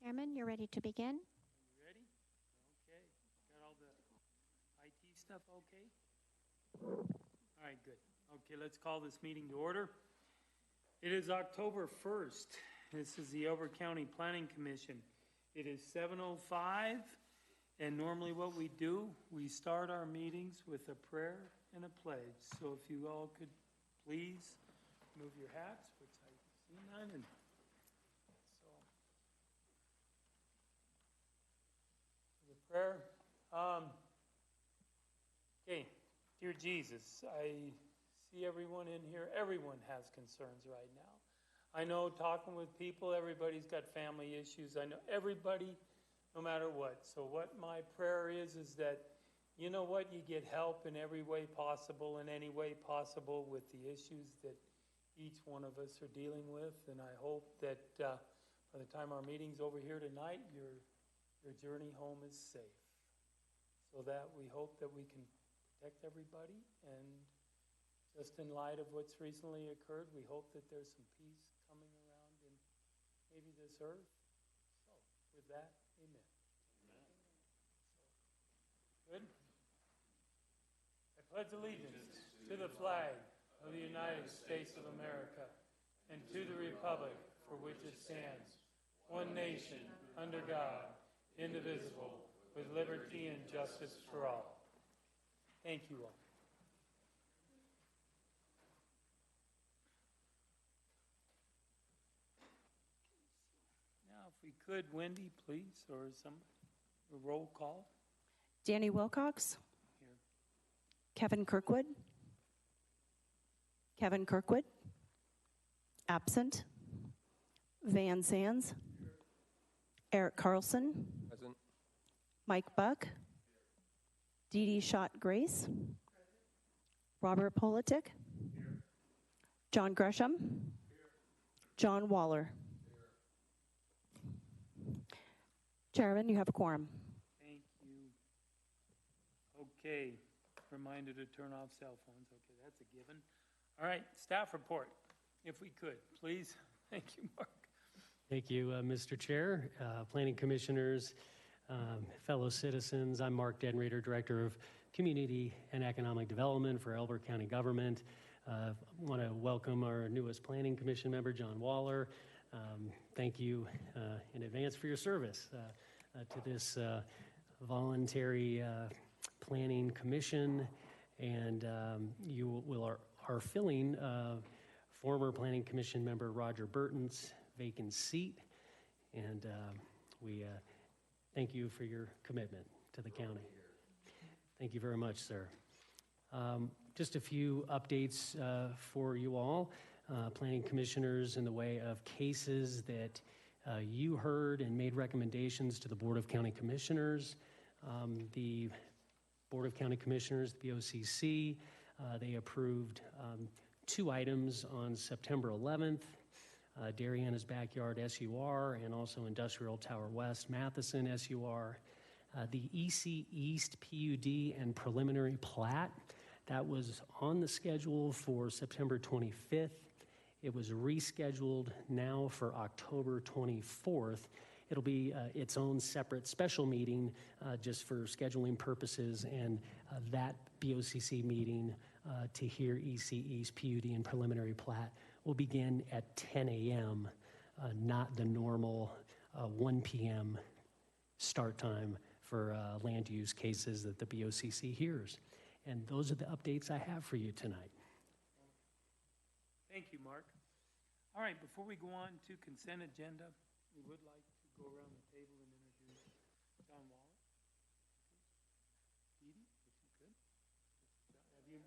Chairman, you're ready to begin. You ready? Okay. Got all the IT stuff okay? All right, good. Okay, let's call this meeting to order. It is October 1st. This is the Elbert County Planning Commission. It is 7:05, and normally what we do, we start our meetings with a prayer and a pledge. So if you all could please move your hats, which I see none, and so the prayer. Okay, dear Jesus, I see everyone in here. Everyone has concerns right now. I know talking with people, everybody's got family issues. I know everybody, no matter what. So what my prayer is that, you know what, you get help in every way possible, in any way possible with the issues that each one of us are dealing with. And I hope that by the time our meeting's over here tonight, your journey home is safe. So that we hope that we can protect everybody, and just in light of what's recently occurred, we hope that there's some peace coming around in maybe this earth. So with that, amen. Amen. So, good. I pledge allegiance to the flag of the United States of America and to the republic for which it stands, one nation, under God, indivisible, with liberty and justice for all. Thank you all. Now, if we could, Wendy, please, or somebody, a roll call. Danny Wilcox. Here. Kevin Kirkwood. Kevin Kirkwood. Absent. Van Sands. Here. Eric Carlson. Present. Mike Buck. Dee Dee Schott Grace. Present. Robert Politik. Here. John Gresham. Here. John Waller. Here. Chairman, you have a quorum. Thank you. Okay, reminder to turn off cell phones. Okay, that's a given. All right, staff report, if we could, please. Thank you, Mark. Thank you, Mr. Chair, Planning Commissioners, fellow citizens. I'm Mark Denrader, Director of Community and Economic Development for Elbert County Government. I want to welcome our newest Planning Commission member, John Waller. Thank you in advance for your service to this voluntary planning commission, and you are filling former Planning Commission member Roger Burton's vacant seat, and we thank you for your commitment to the county. Thank you very much, sir. Just a few updates for you all. Planning commissioners in the way of cases that you heard and made recommendations to the Board of County Commissioners. The Board of County Commissioners, the BOCC, they approved 2 items on September 11th, Dariena's Backyard SUR and also Industrial Tower West Matheson SUR. The EC East PUD and preliminary plat, that was on the schedule for September 25th. It was rescheduled now for October 24th. It'll be its own separate special meeting just for scheduling purposes, and that BOCC meeting to hear EC East PUD and preliminary plat will begin at 10 a.m., not the normal 1 p.m. start time for land use cases that the BOCC hears. And those are the updates I have for you tonight. Thank you, Mark. All right, before we go on to consent agenda, we would like to go around the table and introduce John Waller. Dee Dee, if you could. Have you?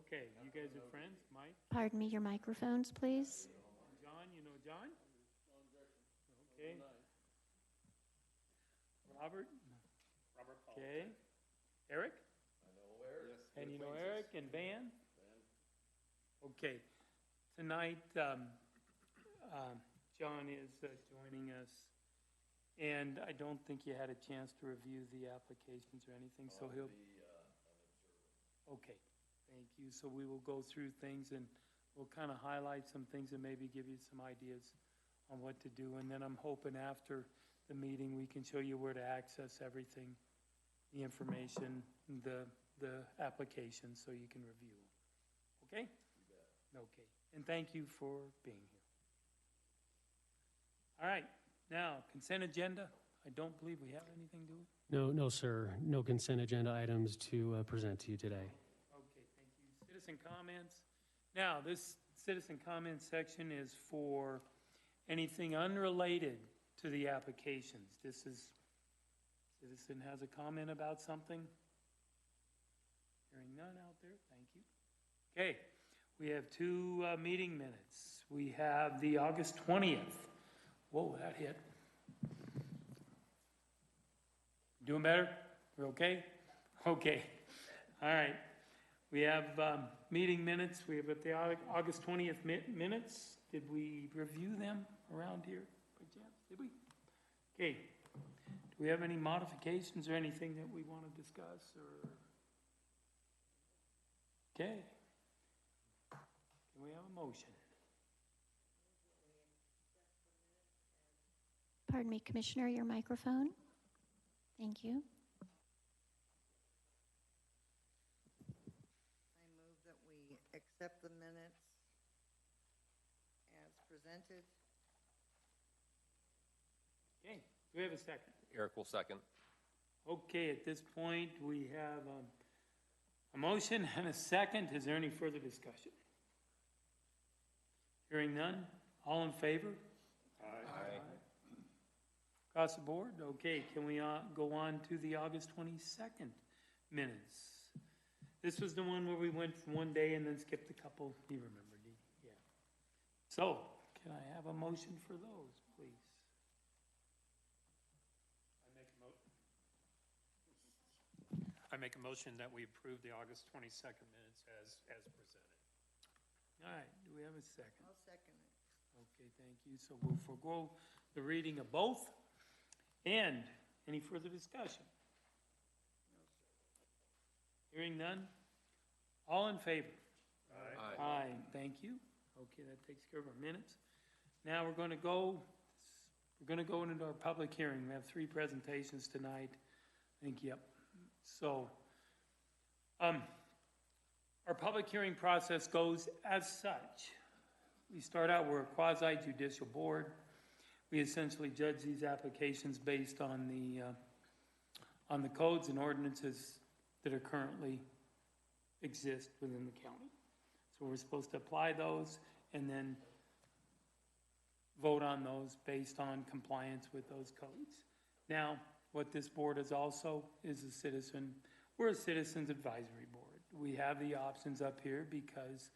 Okay, you guys are friends, Mike? Pardon me, your microphones, please. John, you know John? Okay. Robert? Okay. Eric? I know Eric. Yes. And you know Eric and Van? Okay. Tonight, John is joining us, and I don't think you had a chance to review the applications or anything, so he'll... Okay, thank you. So we will go through things, and we'll kind of highlight some things and maybe give you some ideas on what to do. And then I'm hoping after the meeting, we can show you where to access everything, the information, the application, so you can review them. Okay? Okay. And thank you for being here. All right. Now, consent agenda. I don't believe we have anything to it. No, sir. No consent agenda items to present to you today. Okay, thank you. Citizen comments. Now, this citizen comment section is for anything unrelated to the applications. This is, citizen has a comment about something? Hearing none out there, thank you. Okay, we have two meeting minutes. We have the August 20th. Whoa, that hit. Doing better? We're okay? Okay. All right. We have meeting minutes. We have at the August 20th minutes. Did we review them around here by chance? Did we? Okay. Do we have any modifications or anything that we want to discuss? Or okay. Can we have a motion? Pardon me, Commissioner, your microphone. Thank you. I move that we accept the minutes as presented. Okay. Do we have a second? Eric will second. Okay, at this point, we have a motion and a second. Is there any further discussion? Hearing none. All in favor? Aye. Across the board? Okay, can we go on to the August 22nd minutes? This was the one where we went from one day and then skipped a couple. You remember, Dee? Yeah. So, can I have a motion for those, please? I make a motion that we approve the August 22nd minutes as presented. All right, do we have a second? I'll second it. Okay, thank you. So we'll forego the reading of both. And any further discussion? Hearing none? All in favor? Aye. Aye, thank you. Okay, that takes care of our minutes. Now we're going to go into our public hearing. We have 3 presentations tonight. I think, yep. So, our public hearing process goes as such. We start out, we're a quasi-judicial board. We essentially judge these applications based on the codes and ordinances that are currently exist within the county. So we're supposed to apply those and then vote on those based on compliance with those codes. Now, what this board is also is we're a citizens advisory board. We have the options up here because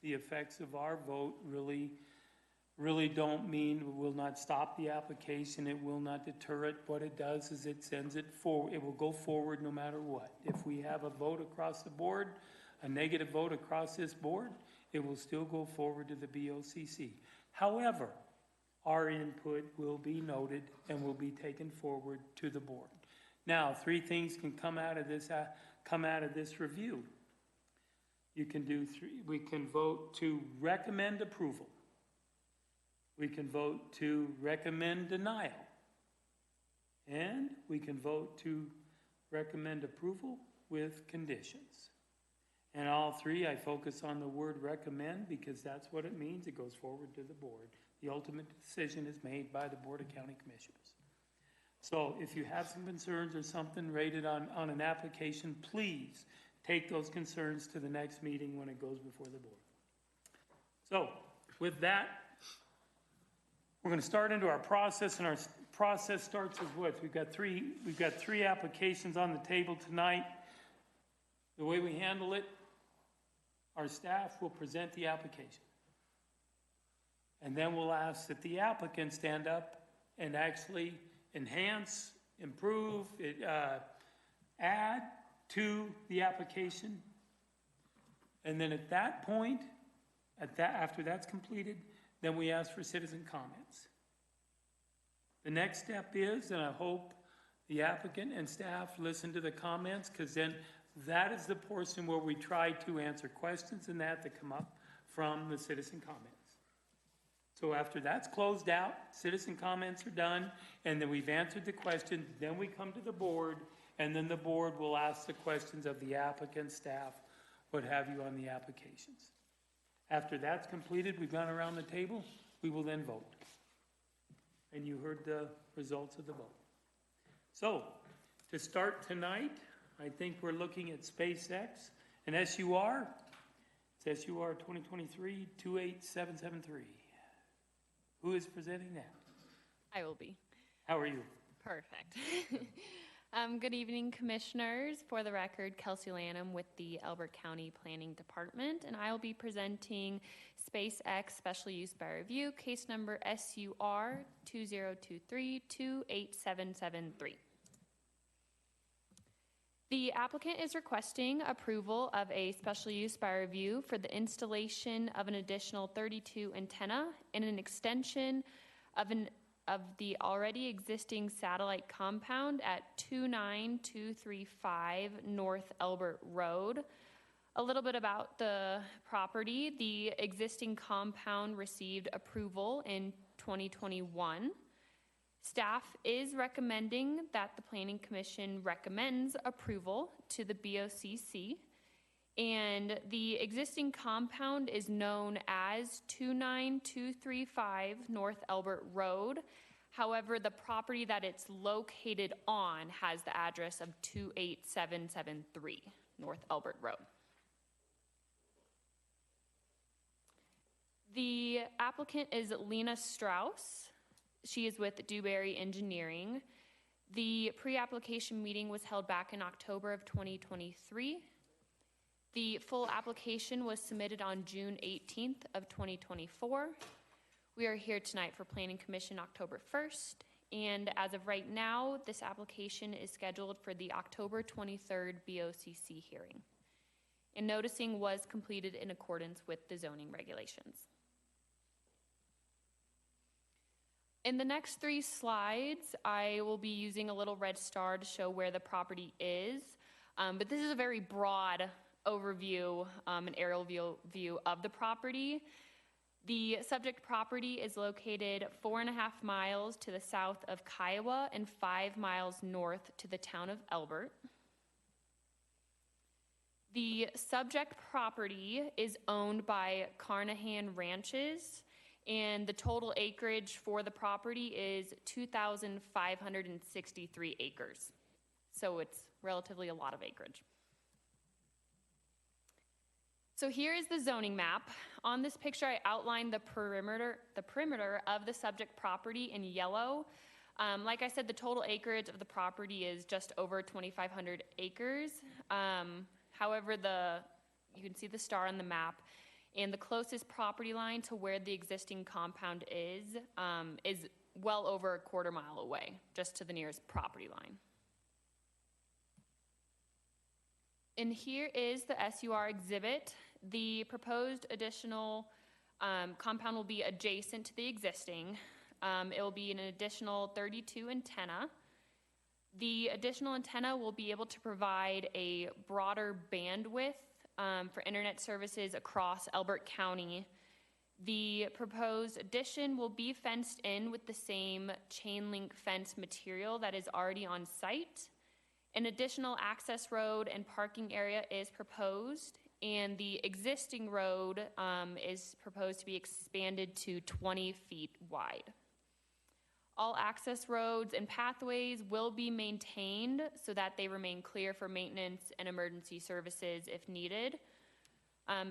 the effects of our vote really don't mean, will not stop the application, it will not deter it. What it does is it sends it forward, it will go forward no matter what. If we have a vote across the board, a negative vote across this board, it will still go forward to the BOCC. However, our input will be noted and will be taken forward to the board. Now, 3 things can come out of this review. You can do 3. We can vote to recommend approval. We can vote to recommend denial. And we can vote to recommend approval with conditions. And all 3, I focus on the word recommend because that's what it means. It goes forward to the board. The ultimate decision is made by the Board of County Commissioners. So if you have some concerns or something rated on an application, please take those concerns to the next meeting when it goes before the board. So with that, we're going to start into our process, and our process starts as what? We've got three applications on the table tonight. The way we handle it, our staff will present the application. And then we'll ask that the applicant stand up and actually enhance, improve, add to the application. And then at that point, after that's completed, then we ask for citizen comments. The next step is, and I hope the applicant and staff listen to the comments, because then that is the portion where we try to answer questions and that come up from the citizen comments. So after that's closed out, citizen comments are done, and then we've answered the question, then we come to the board, and then the board will ask the questions of the applicant, staff, what have you on the applications. After that's completed, we've gone around the table, we will then vote. And you heard the results of the vote. So, to start tonight, I think we're looking at SpaceX and SUR. It's SUR 2023-28773. Who is presenting that? I will be. How are you? Perfect. Good evening, Commissioners. For the record, Kelsey Lanham with the Elbert County Planning Department, and I will be presenting SpaceX Special Use by Review, case number SUR 2023-28773. The applicant is requesting approval of a special use by review for the installation of an additional 32 antenna and an extension of the already existing satellite compound at 29235 North Elbert Road. A little bit about the property. The existing compound received approval in 2021. Staff is recommending that the Planning Commission recommends approval to the BOCC, and the existing compound is known as 29235 North Elbert Road. However, the property that it's located on has the address of 28773 North Elbert Road. The applicant is Lena Strauss. She is with Dewberry Engineering. The pre-application meeting was held back in October of 2023. The full application was submitted on June 18th of 2024. We are here tonight for Planning Commission October 1st, and as of right now, this application is scheduled for the October 23rd BOCC hearing. And noticing was completed in accordance with the zoning regulations. In the next 3 slides, I will be using a little red star to show where the property is, but this is a very broad overview, an aerial view of the property. The subject property is located 4.5 miles to the south of Kiowa and 5 miles north to the town of Elbert. The subject property is owned by Carnahan Ranches, and the total acreage for the property is 2,563 acres. So it's relatively a lot of acreage. So here is the zoning map. On this picture, I outlined the perimeter of the subject property in yellow. Like I said, the total acreage of the property is just over 2,500 acres. However, you can see the star on the map. And the closest property line to where the existing compound is well over 1/4 mile away, just to the nearest property line. And here is the SUR exhibit. The proposed additional compound will be adjacent to the existing. It will be an additional 32 antenna. The additional antenna will be able to provide a broader bandwidth for internet services across Elbert County. The proposed addition will be fenced in with the same chain link fence material that is already on site. An additional access road and parking area is proposed, and the existing road is proposed to be expanded to 20 feet wide. All access roads and pathways will be maintained so that they remain clear for maintenance and emergency services if needed.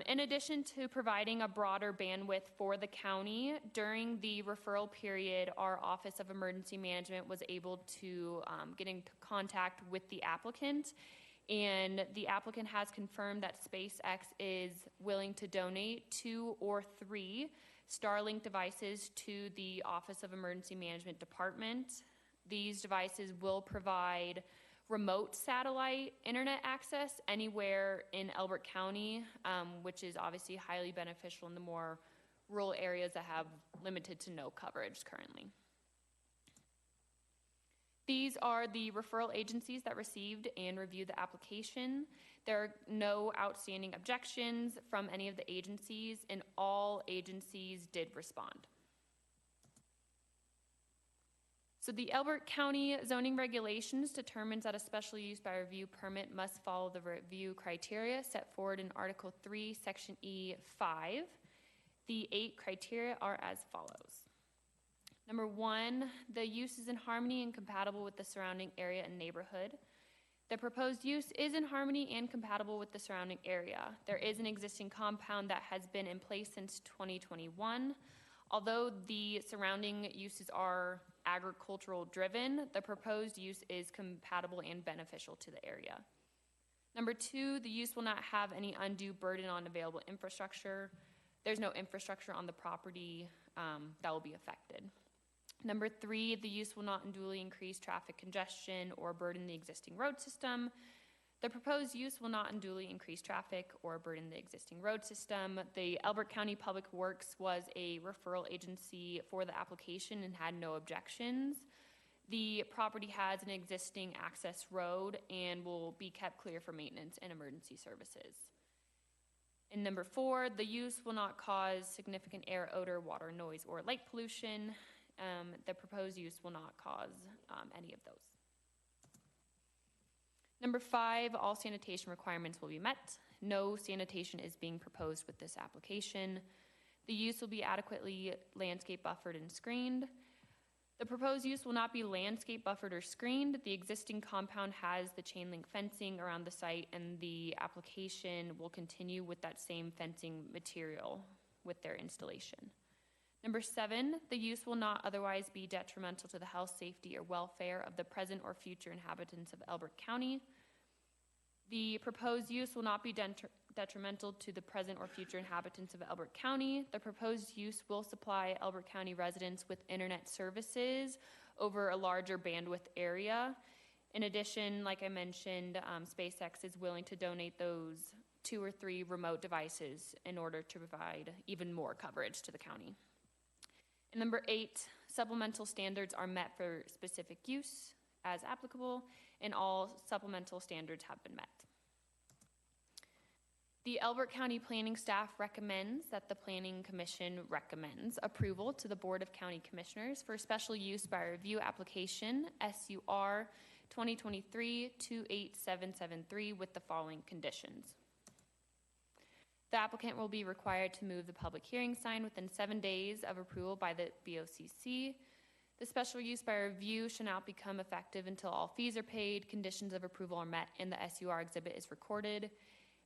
In addition to providing a broader bandwidth for the county, during the referral period, our Office of Emergency Management was able to get in contact with the applicant, and the applicant has confirmed that SpaceX is willing to donate 2 or 3 Starlink devices to the Office of Emergency Management Department. These devices will provide remote satellite internet access anywhere in Elbert County, which is obviously highly beneficial in the more rural areas that have limited to no coverage currently. These are the referral agencies that received and reviewed the application. There are no outstanding objections from any of the agencies, and all agencies did respond. So the Elbert County zoning regulations determines that a special use by review permit must follow the review criteria set forward in Article 3, Section E5. The 8 criteria are as follows. Number 1, the use is in harmony and compatible with the surrounding area and neighborhood. The proposed use is in harmony and compatible with the surrounding area. There is an existing compound that has been in place since 2021. Although the surrounding uses are agricultural driven, the proposed use is compatible and beneficial to the area. Number 2, the use will not have any undue burden on available infrastructure. There's no infrastructure on the property that will be affected. Number 3, the use will not unduly increase traffic congestion or burden the existing road system. The proposed use will not unduly increase traffic or burden the existing road system. The Elbert County Public Works was a referral agency for the application and had no objections. The property has an existing access road and will be kept clear for maintenance and emergency services. And number 4, the use will not cause significant air, odor, water, noise, or light pollution. The proposed use will not cause any of those. Number 5, all sanitation requirements will be met. No sanitation is being proposed with this application. The use will be adequately landscape buffered and screened. The proposed use will not be landscape buffered or screened. The existing compound has the chain link fencing around the site, and the application will continue with that same fencing material with their installation. Number 7, the use will not otherwise be detrimental to the health, safety, or welfare of the present or future inhabitants of Elbert County. The proposed use will not be detrimental to the present or future inhabitants of Elbert County. The proposed use will supply Elbert County residents with internet services over a larger bandwidth area. In addition, like I mentioned, SpaceX is willing to donate those 2 or 3 remote devices in order to provide even more coverage to the county. And number 8, supplemental standards are met for specific use as applicable, and all supplemental standards have been met. The Elbert County Planning staff recommends that the Planning Commission recommends approval to the Board of County Commissioners for special use by review application SUR 2023-28773 with the following conditions. The applicant will be required to move the public hearing sign within 7 days of approval by the BOCC. The special use by review shall not become effective until all fees are paid, conditions of approval are met, and the SUR exhibit is recorded.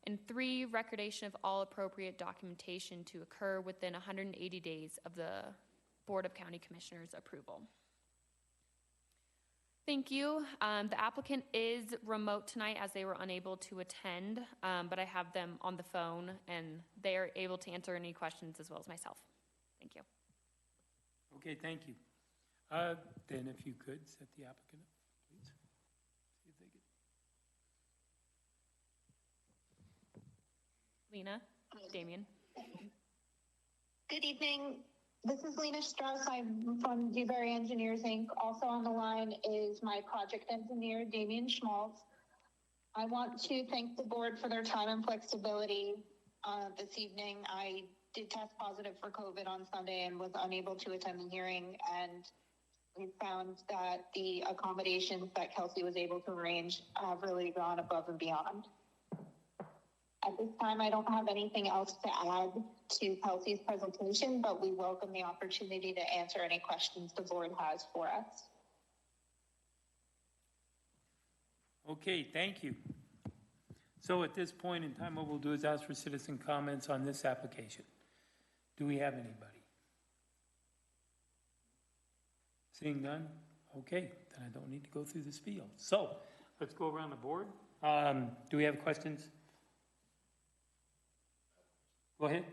And 3, recordation of all appropriate documentation to occur within 180 days of the Board of County Commissioners' approval. Thank you. The applicant is remote tonight as they were unable to attend, but I have them on the phone and they are able to answer any questions as well as myself. Thank you. Okay, thank you. Then if you could set the applicant up, please. See if they get... Lena, Damien. Good evening. This is Lena Strauss. I'm from Dewberry Engineers, Inc. Also on the line is my project engineer, Damien Schmaltz. I want to thank the board for their time and flexibility this evening. I did test positive for COVID on Sunday and was unable to attend the hearing, and we found that the accommodations that Kelsey was able to arrange have really gone above and beyond. At this time, I don't have anything else to add to Kelsey's presentation, but we welcome the opportunity to answer any questions the board has for us. Okay, thank you. So at this point in time, what we'll do is ask for citizen comments on this application. Do we have anybody? Seeing none? Okay, then I don't need to go through the spiel. So let's go around the board. Do we have questions? Go ahead.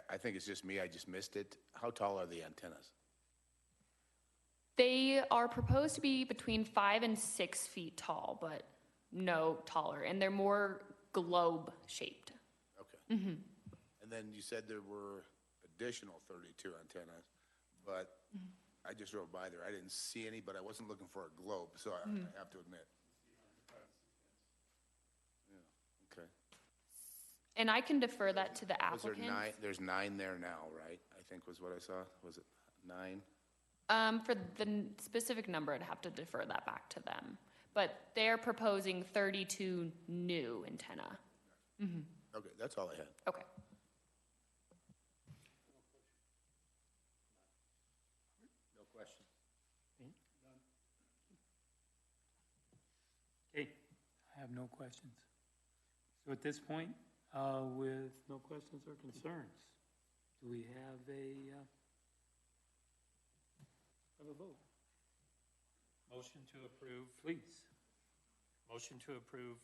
I think it's just me. I just missed it. How tall are the antennas? They are proposed to be between 5 and 6 feet tall, but no taller, and they're more globe shaped. Okay. And then you said there were additional 32 antennas, but I just drove by there. I didn't see any, but I wasn't looking for a globe, so I have to admit. Yeah. Okay. And I can defer that to the Was there applicant. nine, there's 9 there now, right? I think was what I saw. Was it 9? For the specific number, I'd have to defer that back to them. But they're proposing 32 new antenna. Okay, that's all I had. Okay. No questions. Okay, I have no questions. So at this point, with no questions or concerns, do we have a vote? Motion to approve, Please. motion to approve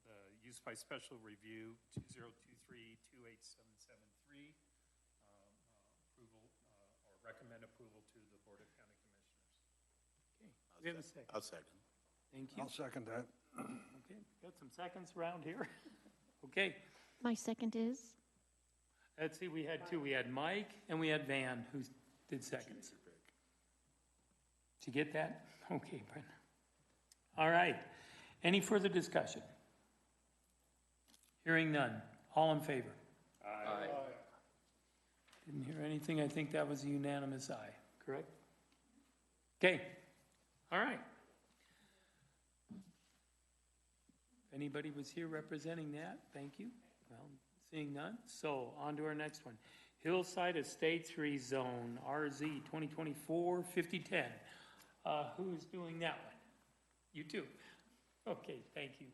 the use by special review 2023-28773, approval, or recommend approval to the Board of County Commissioners. Okay, we have a second. I'll second. Thank you. I'll second that. Okay, got some seconds around here. Okay, My second is, let's see, we had 2. We had Mike and we had Van who did seconds. Did you get that? Okay, Brenda. All right. Any further discussion? Hearing none. All in favor? Aye. Didn't hear anything. I think that was a unanimous aye, correct? Okay. All right. If anybody was here representing that, thank you. Well, seeing none. So on to our next one. Hillside Estates Rezone, RZ 2024-5010. Who's doing that one? You too. Okay, thank you.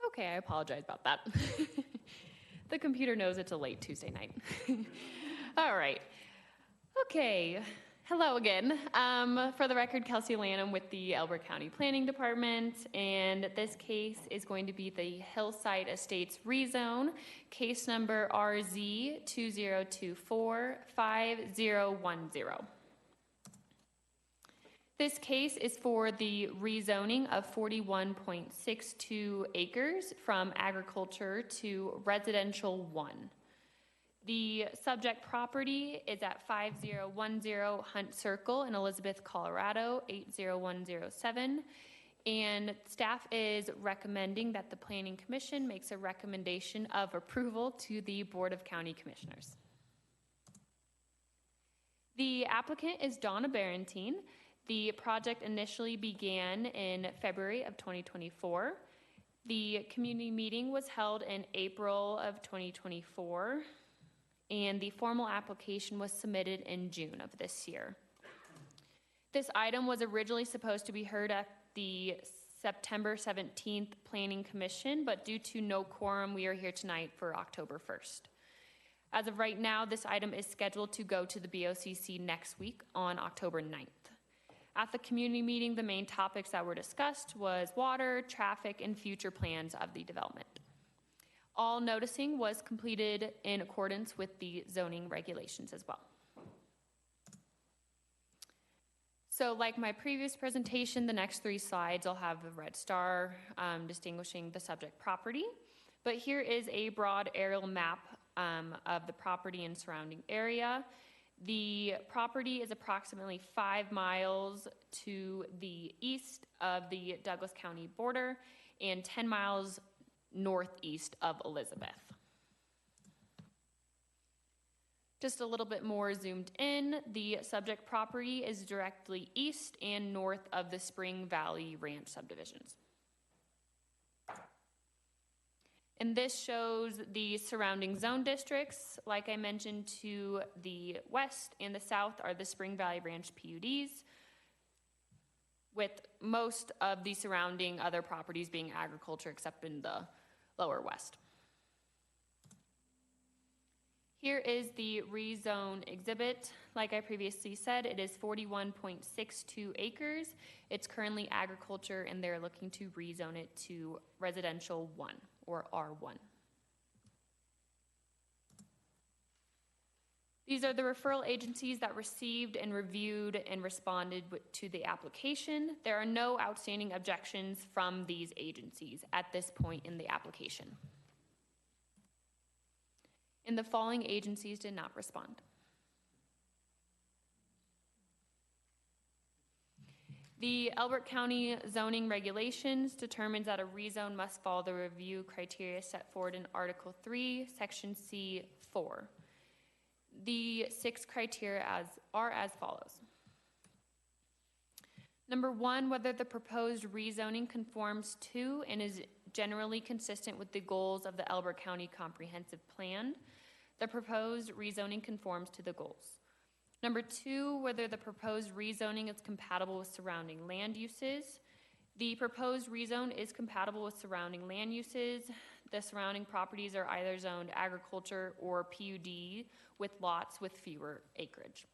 Okay, I apologize about that. The computer knows it's a late Tuesday night. All right. Okay, Hello again. For the record, Kelsey Lanham with the Elbert County Planning Department, and this case is going to be the Hillside Estates rezone, case number RZ 2024-5010. This case is for the rezoning of 41.62 acres from agriculture to residential 1. The subject property is at 5010 Hunt Circle in Elizabeth, Colorado, 80107. And staff is recommending that the Planning Commission makes a recommendation of approval to the Board of County Commissioners. The applicant is Donna Barentine. The project initially began in February of 2024. The community meeting was held in April of 2024. And the formal application was submitted in June of this year. This item was originally supposed to be heard at the September 17th Planning Commission, but due to no quorum, we are here tonight for October 1st. As of right now, this item is scheduled to go to the BOCC next week on October 9th. At the community meeting, the main topics that were discussed was water, traffic, and future plans of the development. All noticing was completed in accordance with the zoning regulations as well. So like my previous presentation, the next 3 slides will have a red star distinguishing the subject property. But here is a broad aerial map of the property and surrounding area. The property is approximately 5 miles to the east of the Douglas County border and 10 miles northeast of Elizabeth. Just a little bit more zoomed in, the subject property is directly east and north of the Spring Valley Ranch subdivisions. And this shows the surrounding zone districts. Like I mentioned, to the west and the south are the Spring Valley Ranch PUDs, with most of the surrounding other properties being agriculture except in the lower west. Here is the rezone exhibit. Like I previously said, it is 41.62 acres. It's currently agriculture, and they're looking to rezone it to residential 1 or R1. These are the referral agencies that received and reviewed and responded to the application. There are no outstanding objections from these agencies at this point in the application. And the following agencies did not respond. The Elbert County zoning regulations determines that a rezone must follow the review criteria set forward in Article 3, Section C4. The 6 criteria are as follows. Number 1, whether the proposed rezoning conforms to and is generally consistent with the goals of the Elbert County Comprehensive Plan. The proposed rezoning conforms to the goals. Number 2, whether the proposed rezoning is compatible with surrounding land uses. The proposed rezone is compatible with surrounding land uses. The surrounding properties are either zoned agriculture or PUD with lots with fewer acreage.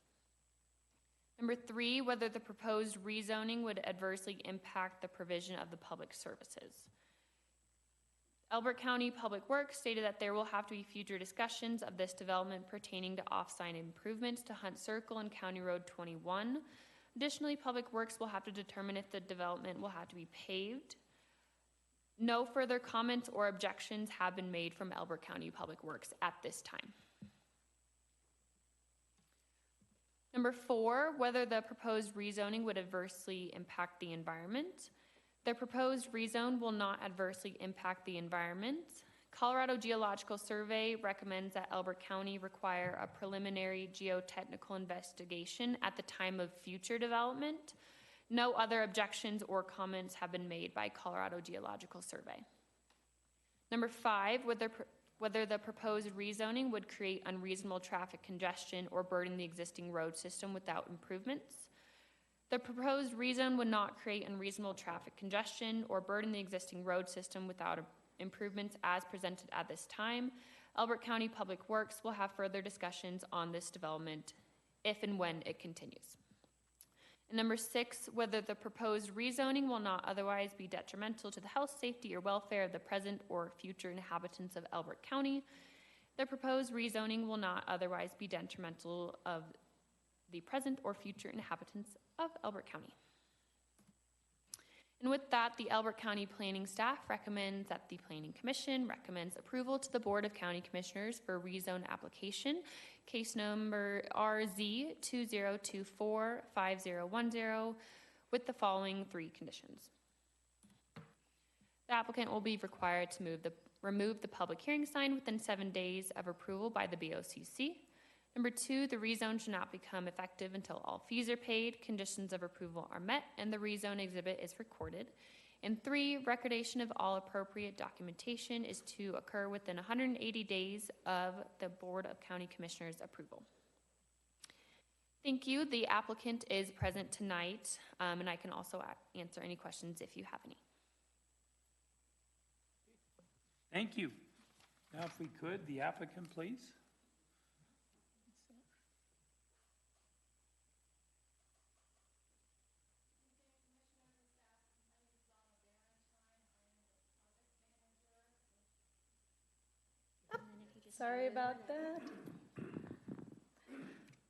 Number 3, whether the proposed rezoning would adversely impact the provision of the public services. Elbert County Public Works stated that there will have to be future discussions of this development pertaining to off-site improvements to Hunt Circle and County Road 21. Additionally, Public Works will have to determine if the development will have to be paved. No further comments or objections have been made from Elbert County Public Works at this time. Number 4, whether the proposed rezoning would adversely impact the environment. The proposed rezone will not adversely impact the environment. Colorado Geological Survey recommends that Elbert County require a preliminary geotechnical investigation at the time of future development. No other objections or comments have been made by Colorado Geological Survey. Number 5, whether the proposed rezoning would create unreasonable traffic congestion or burden the existing road system without improvements. The proposed rezone would not create unreasonable traffic congestion or burden the existing road system without improvements as presented at this time. Elbert County Public Works will have further discussions on this development if and when it continues. And number 6, whether the proposed rezoning will not otherwise be detrimental to the health, safety, or welfare of the present or future inhabitants of Elbert County. The proposed rezoning will not otherwise be detrimental of the present or future inhabitants of Elbert County. And with that, the Elbert County Planning staff recommends that the Planning Commission recommends approval to the Board of County Commissioners for rezone application, case number RZ 20245010, with the following 3 conditions. The applicant will be required to remove the public hearing sign within 7 days of approval by the BOCC. Number 2, the rezone should not become effective until all fees are paid, conditions of approval are met, and the rezone exhibit is recorded. And 3, recordation of all appropriate documentation is to occur within 180 days of the Board of County Commissioners' approval. Thank you. The applicant is present tonight, and I can also answer any questions if you have any. Thank you. Now, if we could, the applicant, please. Sorry about that.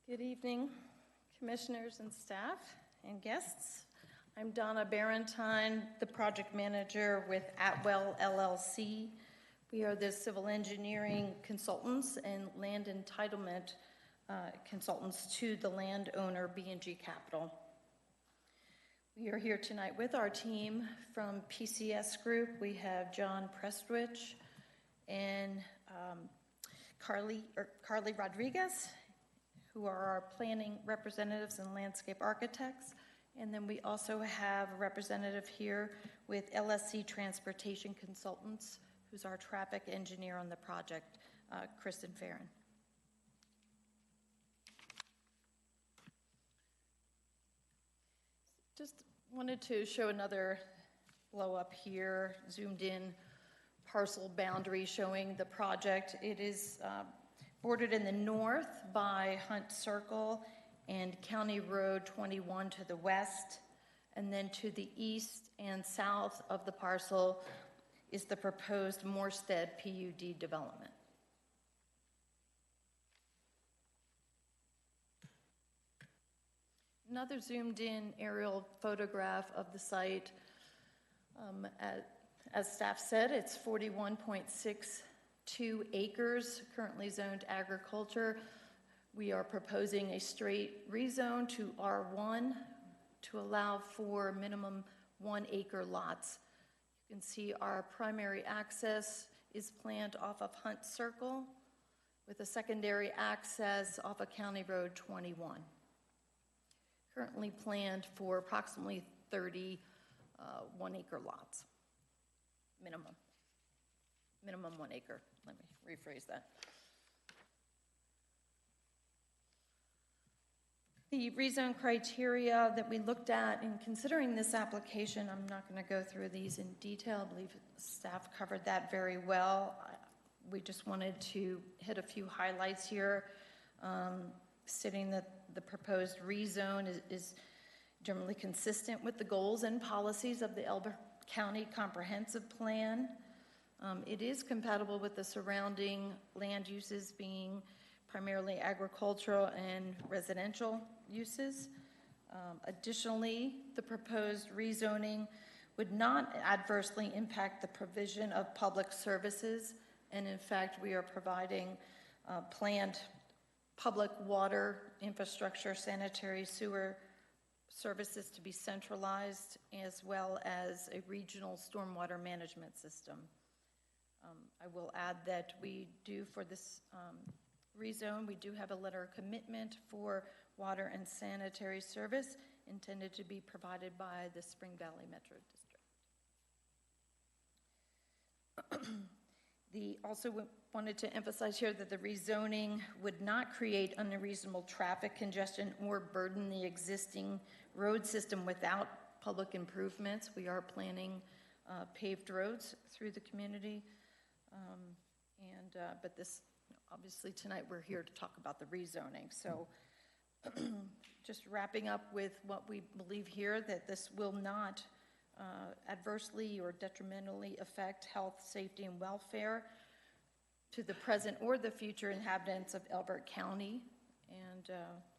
Good evening, commissioners and staff and guests. I'm Donna Barentine, the project manager with Atwell LLC. We are the civil engineering consultants and land entitlement consultants to the landowner B&G Capital. We are here tonight with our team from PCS Group. We have John Prestwich and Carly Rodriguez, who are our planning representatives and landscape architects. And then we also have a representative here with LSC Transportation Consultants, who's our traffic engineer on the project, Kristen Farron. Just wanted to show another blow up here, zoomed in parcel boundary showing the project. It is bordered in the north by Hunt Circle and County Road 21 to the west, and then to the east and south of the parcel is the proposed Morstead PUD development. Another zoomed in aerial photograph of the site. As staff said, it's 41.62 acres, currently zoned agriculture. We are proposing a straight rezone to R1 to allow for minimum 1 acre lots. You can see our primary access is planned off of Hunt Circle with a secondary access off of County Road 21. Currently planned for approximately 30 1 acre lots. Minimum 1 acre. Let me rephrase that. The rezone criteria that we looked at in considering this application, I'm not going to go through these in detail. I believe staff covered that very well. We just wanted to hit a few highlights here, stating that the proposed rezone is generally consistent with the goals and policies of the Elbert County Comprehensive Plan. It is compatible with the surrounding land uses being primarily agricultural and residential uses. Additionally, the proposed rezoning would not adversely impact the provision of public services, and in fact, we are providing planned public water infrastructure, sanitary sewer services to be centralized, as well as a regional stormwater management system. I will add that we do, for this rezone, we do have a letter of commitment for water and sanitary service intended to be provided by the Spring Valley Metro District. Also wanted to emphasize here that the rezoning would not create unreasonable traffic congestion or burden the existing road system without public improvements. We are planning paved roads through the community. But this, obviously tonight we're here to talk about the rezoning. So just wrapping up with what we believe here, that this will not adversely or detrimentally affect health, safety, and welfare to the present or the future inhabitants of Elbert County. And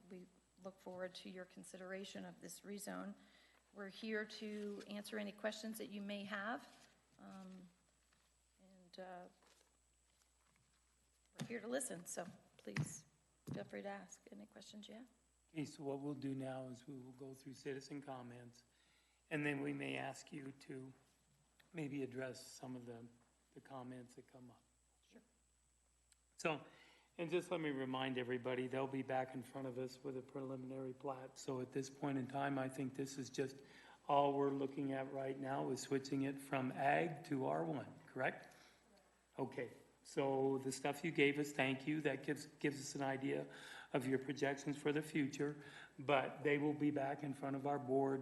we look forward to your consideration of this rezone. We're here to answer any questions that you may have. We're here to listen, so please feel free to ask any questions you have. Okay, so what we'll do now is we will go through citizen comments, and then we may ask you to maybe address some of the comments that come up. Sure. So, and just let me remind everybody, they'll be back in front of us with a preliminary plat. So at this point in time, I think this is just all we're looking at right now is switching it from ag to R1, correct? Okay, so the stuff you gave us, thank you. That gives us an idea of your projections for the future, but they will be back in front of our board.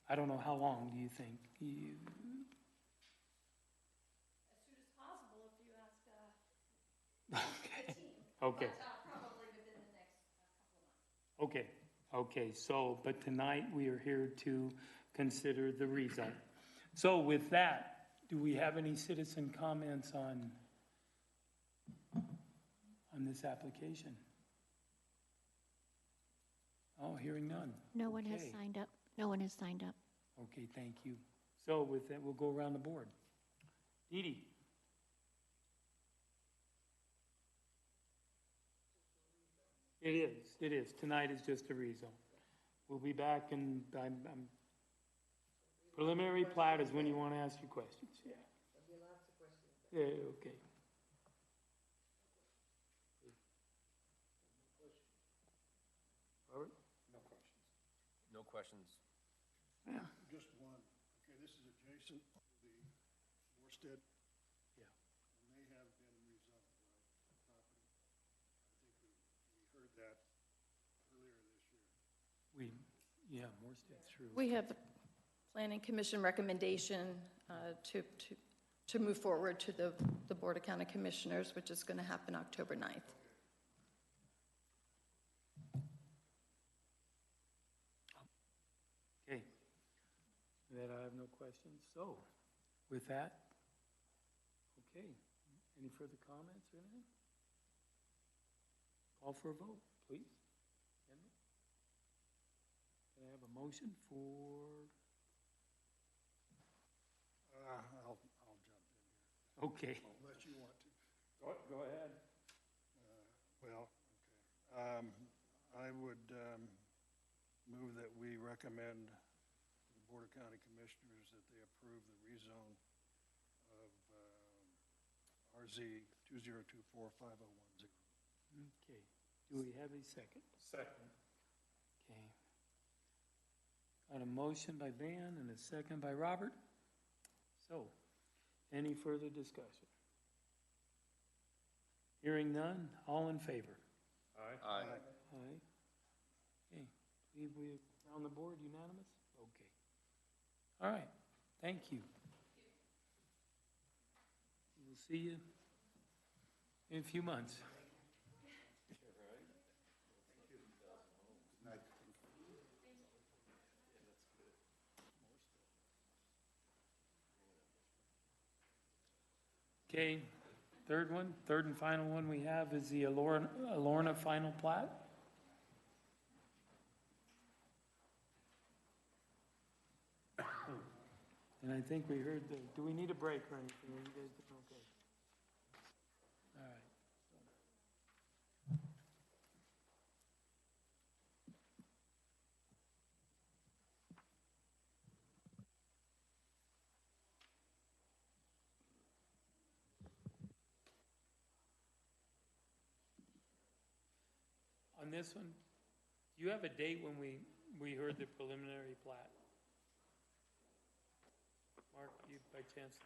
I don't know, how long do you think? As soon as possible, if you ask the team. Okay. But probably within the next couple of months. Okay, so, but tonight we are here to consider the rezone. So with that, do we have any citizen comments on this application? Oh, hearing none. No one has Okay. signed up. No one has signed up. Okay, thank you. So with that, we'll go around the board. Dee Dee? It is. Tonight is just a rezone. We'll be back and preliminary plat is when you want to ask your questions, yeah. There'll be lots of questions. Yeah, okay. Robert? No questions. Yeah. Just one. Okay, this is adjacent to the Morstead. Yeah. And they have been rezoned, right, property? I think we heard that earlier this year. Morstead's true. We have a planning commission recommendation to move forward to the Board of County Commissioners, which is going to happen October 9th. Okay. That I have no questions. So, with that, okay. Any further comments or anything? Call for a vote, please. Henry? Can I have a motion for? I'll jump in here, Okay. unless you want to. Go ahead. Well, okay. I would move that we recommend to the Board of County Commissioners that they approve the rezone of RZ 2024510. Okay. Do we have a second? Second. Okay. Got a motion by Van and a second by Robert. So, any further discussion? Hearing none, all in favor? Aye. Aye. Aye. Okay, believe we on the board unanimous? Okay. All right, thank you. We'll see you in a few months. Okay, third and final one we have is the Alorna final plat. And I think we heard do we need a break or anything? Are you guys doing okay? All right. On this one, do you have a date when we heard the preliminary plat? Mark, you by chance?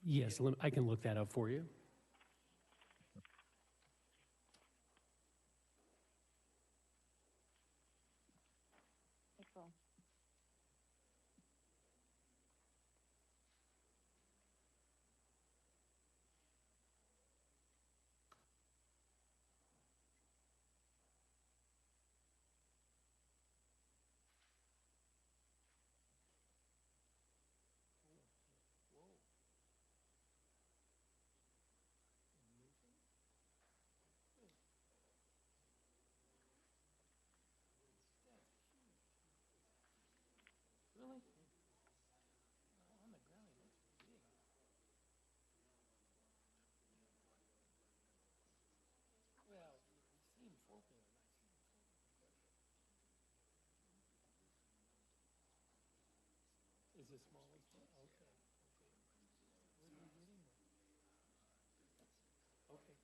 Yes, I can look that up for you. April. the smallest one? Okay. Where are you getting them? Okay.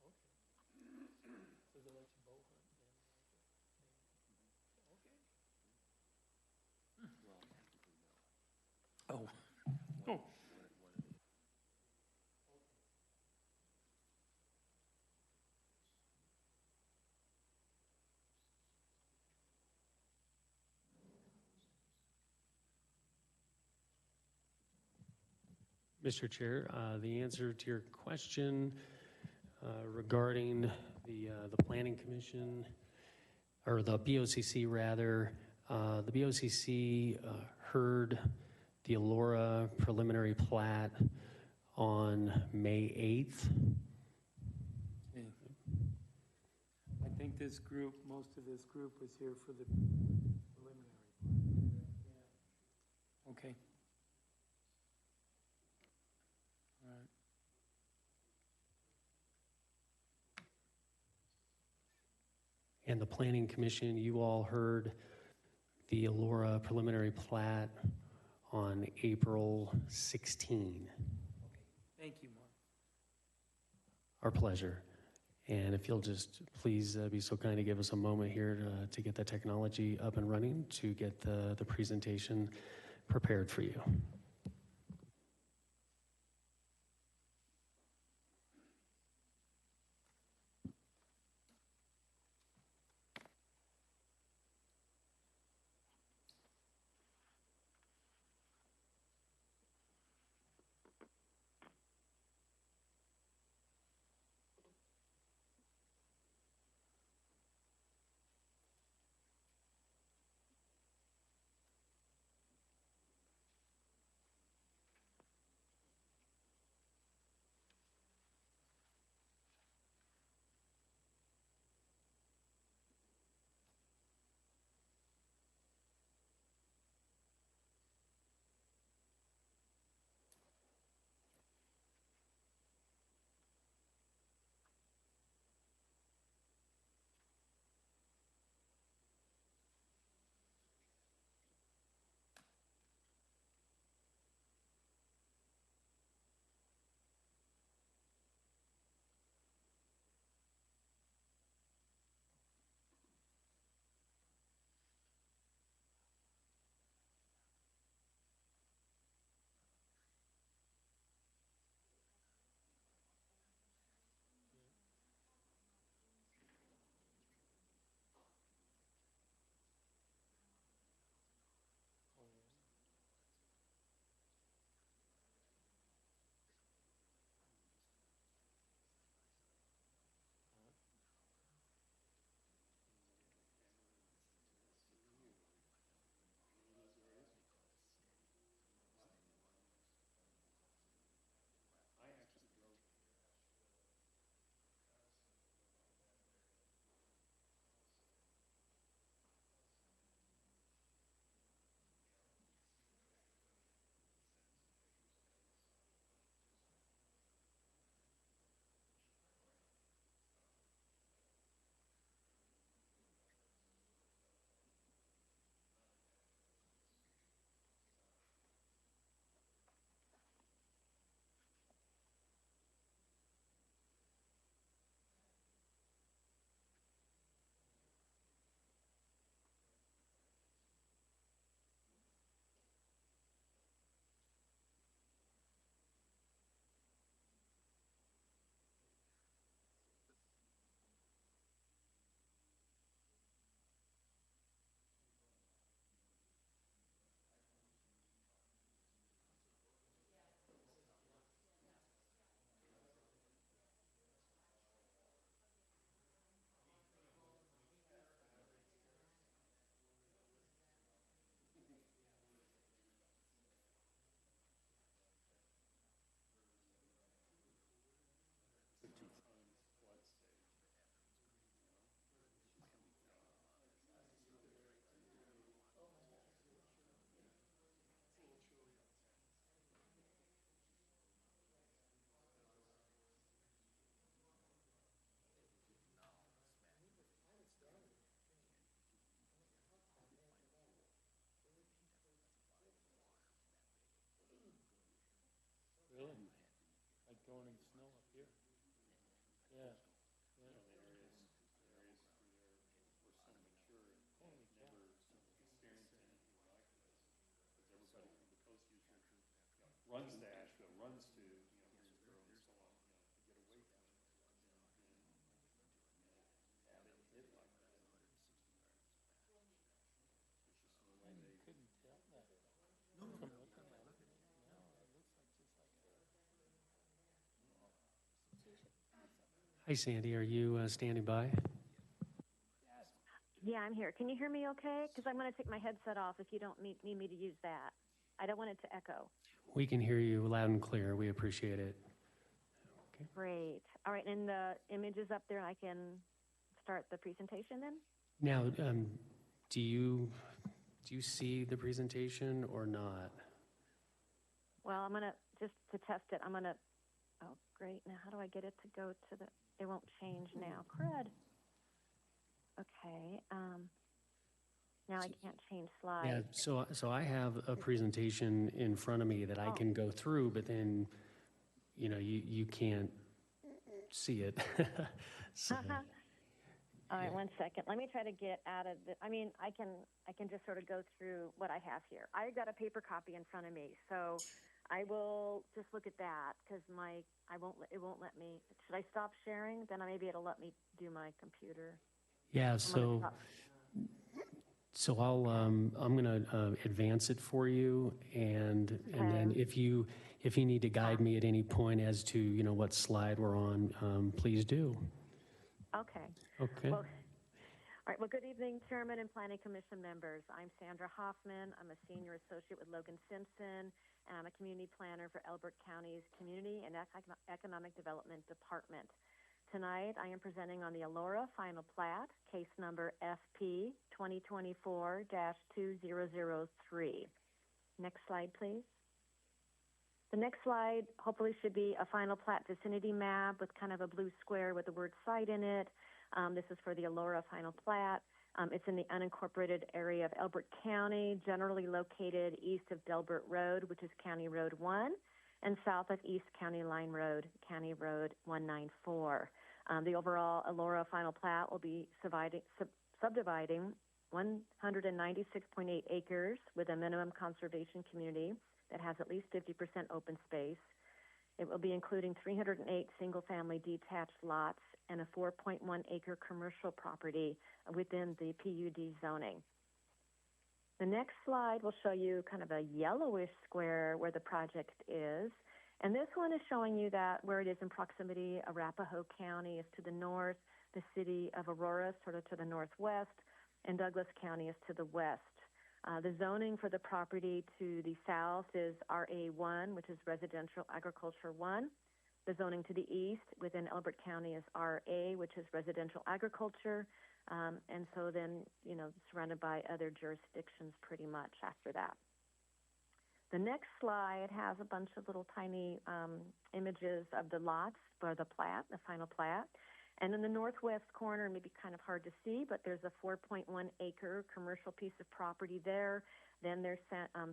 Okay. So they let you bow hunt then? Okay. Oh. Oh. Mr. Chair, the answer to your question regarding the Planning Commission, or the BOCC rather, the BOCC heard the Elora preliminary plat on May 8th. Okay. I think this group, most of this group was here for the preliminary. Yeah. Okay. All right. And the Planning Commission, you all heard the Elora preliminary plat on April 16. Thank you, Mark. Our pleasure. And if you'll just please be so kind to give us a moment here to get the technology up and running to get the presentation prepared for you. runs to Asheville, runs to, Greensboro and so on, to get away from it. And have it hit like that. Couldn't tell that from looking at it. No, it looks like just like Hi, Sandy, are you standing by? Yeah, I'm here. Can you hear me okay? Because I'm going to take my headset off if you don't need me to use that. I don't want it to echo. We can hear you loud and clear. We appreciate it. Okay. Great. All right, and the image is up there. I can start the presentation then? Now, do you see the presentation or not? Well, I'm going to, just to test it, I'm going to, oh, great. Now, how do I get it to go to the, it won't change now. Crud. Okay. Now I can't change slides. Yeah, so I have a presentation in front of me that I can go through, but then, you can't see it. So, All right, 1 second. Let me try to get out of the, I can just sort of go through what I have here. I got a paper copy in front of me, so I will just look at that because it won't let me. Should I stop sharing? Then maybe it'll let me do my computer. yeah, so I'm going to advance it for you, and then if you need to guide me at any point as to what slide we're on, please do. Okay. Okay. Well, all right. Well, good evening, Chairman and Planning Commission members. I'm Sandra Hoffman. I'm a senior associate with Logan Simpson, and I'm a community planner for Elbert County's Community and Economic Development Department. Tonight, I am presenting on the Elora Final Plat, case number FP 2024-2003. Next slide, please. The next slide hopefully should be a final plat vicinity map with kind of a blue square with the word site in it. This is for the Elora Final Plat. It's in the unincorporated area of Elbert County, generally located east of Delbert Road, which is County Road 1, and south of East County Line Road, County Road 194. The overall Elora Final Plat will be subdividing 196.8 acres with a minimum conservation community that has at least 50% open space. It will be including 308 single-family detached lots and a 4.1-acre commercial property within the PUD zoning. The next slide will show you kind of a yellowish square where the project is. And this one is showing you that where it is in proximity, Arapahoe County is to the north, the city of Aurora sort of to the northwest, and Douglas County is to the west. The zoning for the property to the south is RA1, which is Residential Agriculture 1. The zoning to the east within Elbert County is RA, which is Residential Agriculture. And so then, surrounded by other jurisdictions pretty much after that. The next slide has a bunch of little tiny images of the lots for the plat, the final plat. And in the northwest corner, maybe kind of hard to see, but there's a 4.1-acre commercial piece of property there. Then there's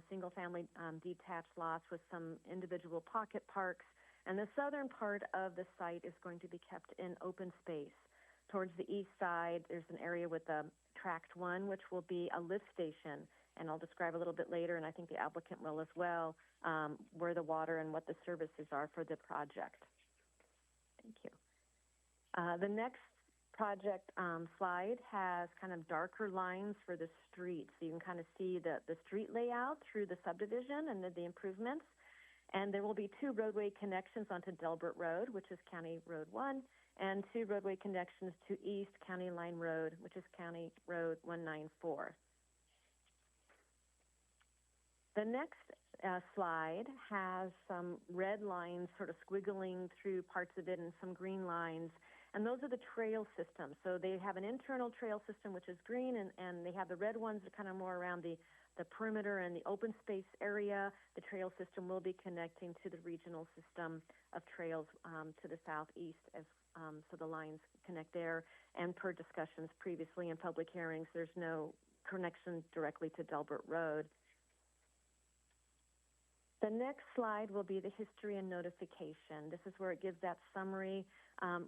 single-family detached lots with some individual pocket parks. And the southern part of the site is going to be kept in open space. Towards the east side, there's an area with a Tract 1, which will be a lift station. And I'll describe a little bit later, and I think the applicant will as well, where the water and what the services are for the project. Thank you. The next project slide has kind of darker lines for the streets. So you can kind of see the street layout through the subdivision and the improvements. And there will be 2 roadway connections onto Delbert Road, which is County Road 1, and 2 roadway connections to East County Line Road, which is County Road 194. The next slide has some red lines sort of squiggling through parts of it and some green lines. And those are the trail systems. So they have an internal trail system, which is green, and they have the red ones that are kind of more around the perimeter and the open space area. The trail system will be connecting to the regional system of trails to the southeast, so the lines connect there. And per discussions previously in public hearings, there's no connection directly to Delbert Road. The next slide will be the history and notification. This is where it gives that summary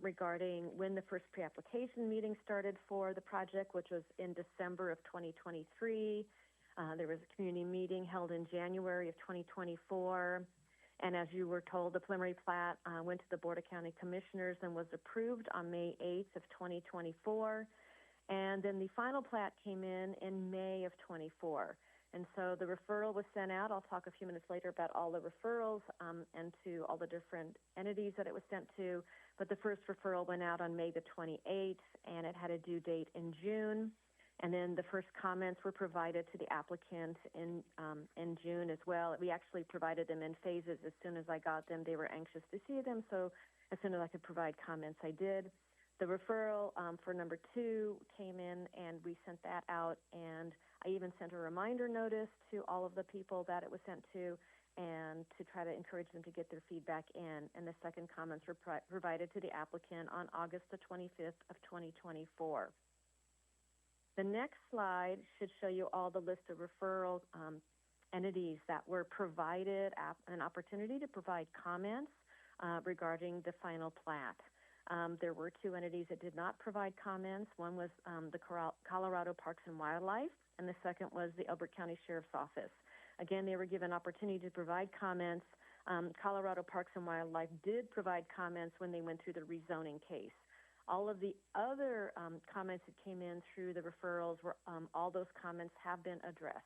regarding when the first pre-application meeting started for the project, which was in December of 2023. There was a community meeting held in January of 2024. And as you were told, the preliminary plat went to the Board of County Commissioners and was approved on May 8th of 2024. And then the final plat came in May of 24. And so the referral was sent out. I'll talk a few minutes later about all the referrals and to all the different entities that it was sent to. But the first referral went out on May the 28th, and it had a due date in June. And then the first comments were provided to the applicant in June as well. We actually provided them in phases. As soon as I got them, they were anxious to see them. So as soon as I could provide comments, I did. The referral for number 2 came in, and we sent that out. And I even sent a reminder notice to all of the people that it was sent to, and to try to encourage them to get their feedback in. And the second comments were provided to the applicant on August the 25th of 2024. The next slide should show you all the list of referral entities that were provided an opportunity to provide comments regarding the final plat. There were 2 entities that did not provide comments. One was the Colorado Parks and Wildlife, and the second was the Elbert County Sheriff's Office. Again, they were given opportunity to provide comments. Colorado Parks and Wildlife did provide comments when they went through the rezoning case. All of the other comments that came in through the referrals, all those comments have been addressed.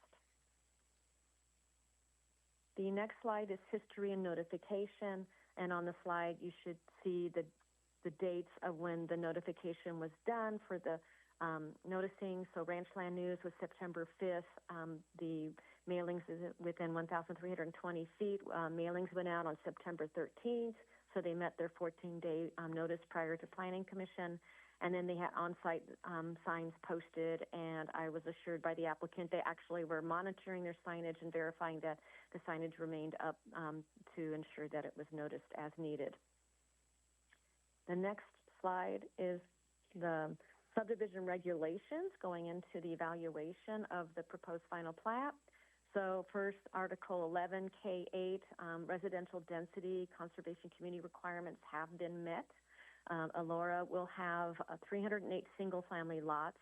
The next slide is history and notification, and on the slide you should see the dates of when the notification was done for the noticing. So Ranchland News was September 5th. The mailings is within 1,320 feet. Mailings went out on September 13th. So they met their 14-day notice prior to Planning Commission. And then they had on-site signs posted, and I was assured by the applicant they actually were monitoring their signage and verifying that the signage remained up to ensure that it was noticed as needed. The next slide is the subdivision regulations going into the evaluation of the proposed final plat. So first, Article 11, K8, residential density conservation community requirements have been met. Elora will have 308 single-family lots,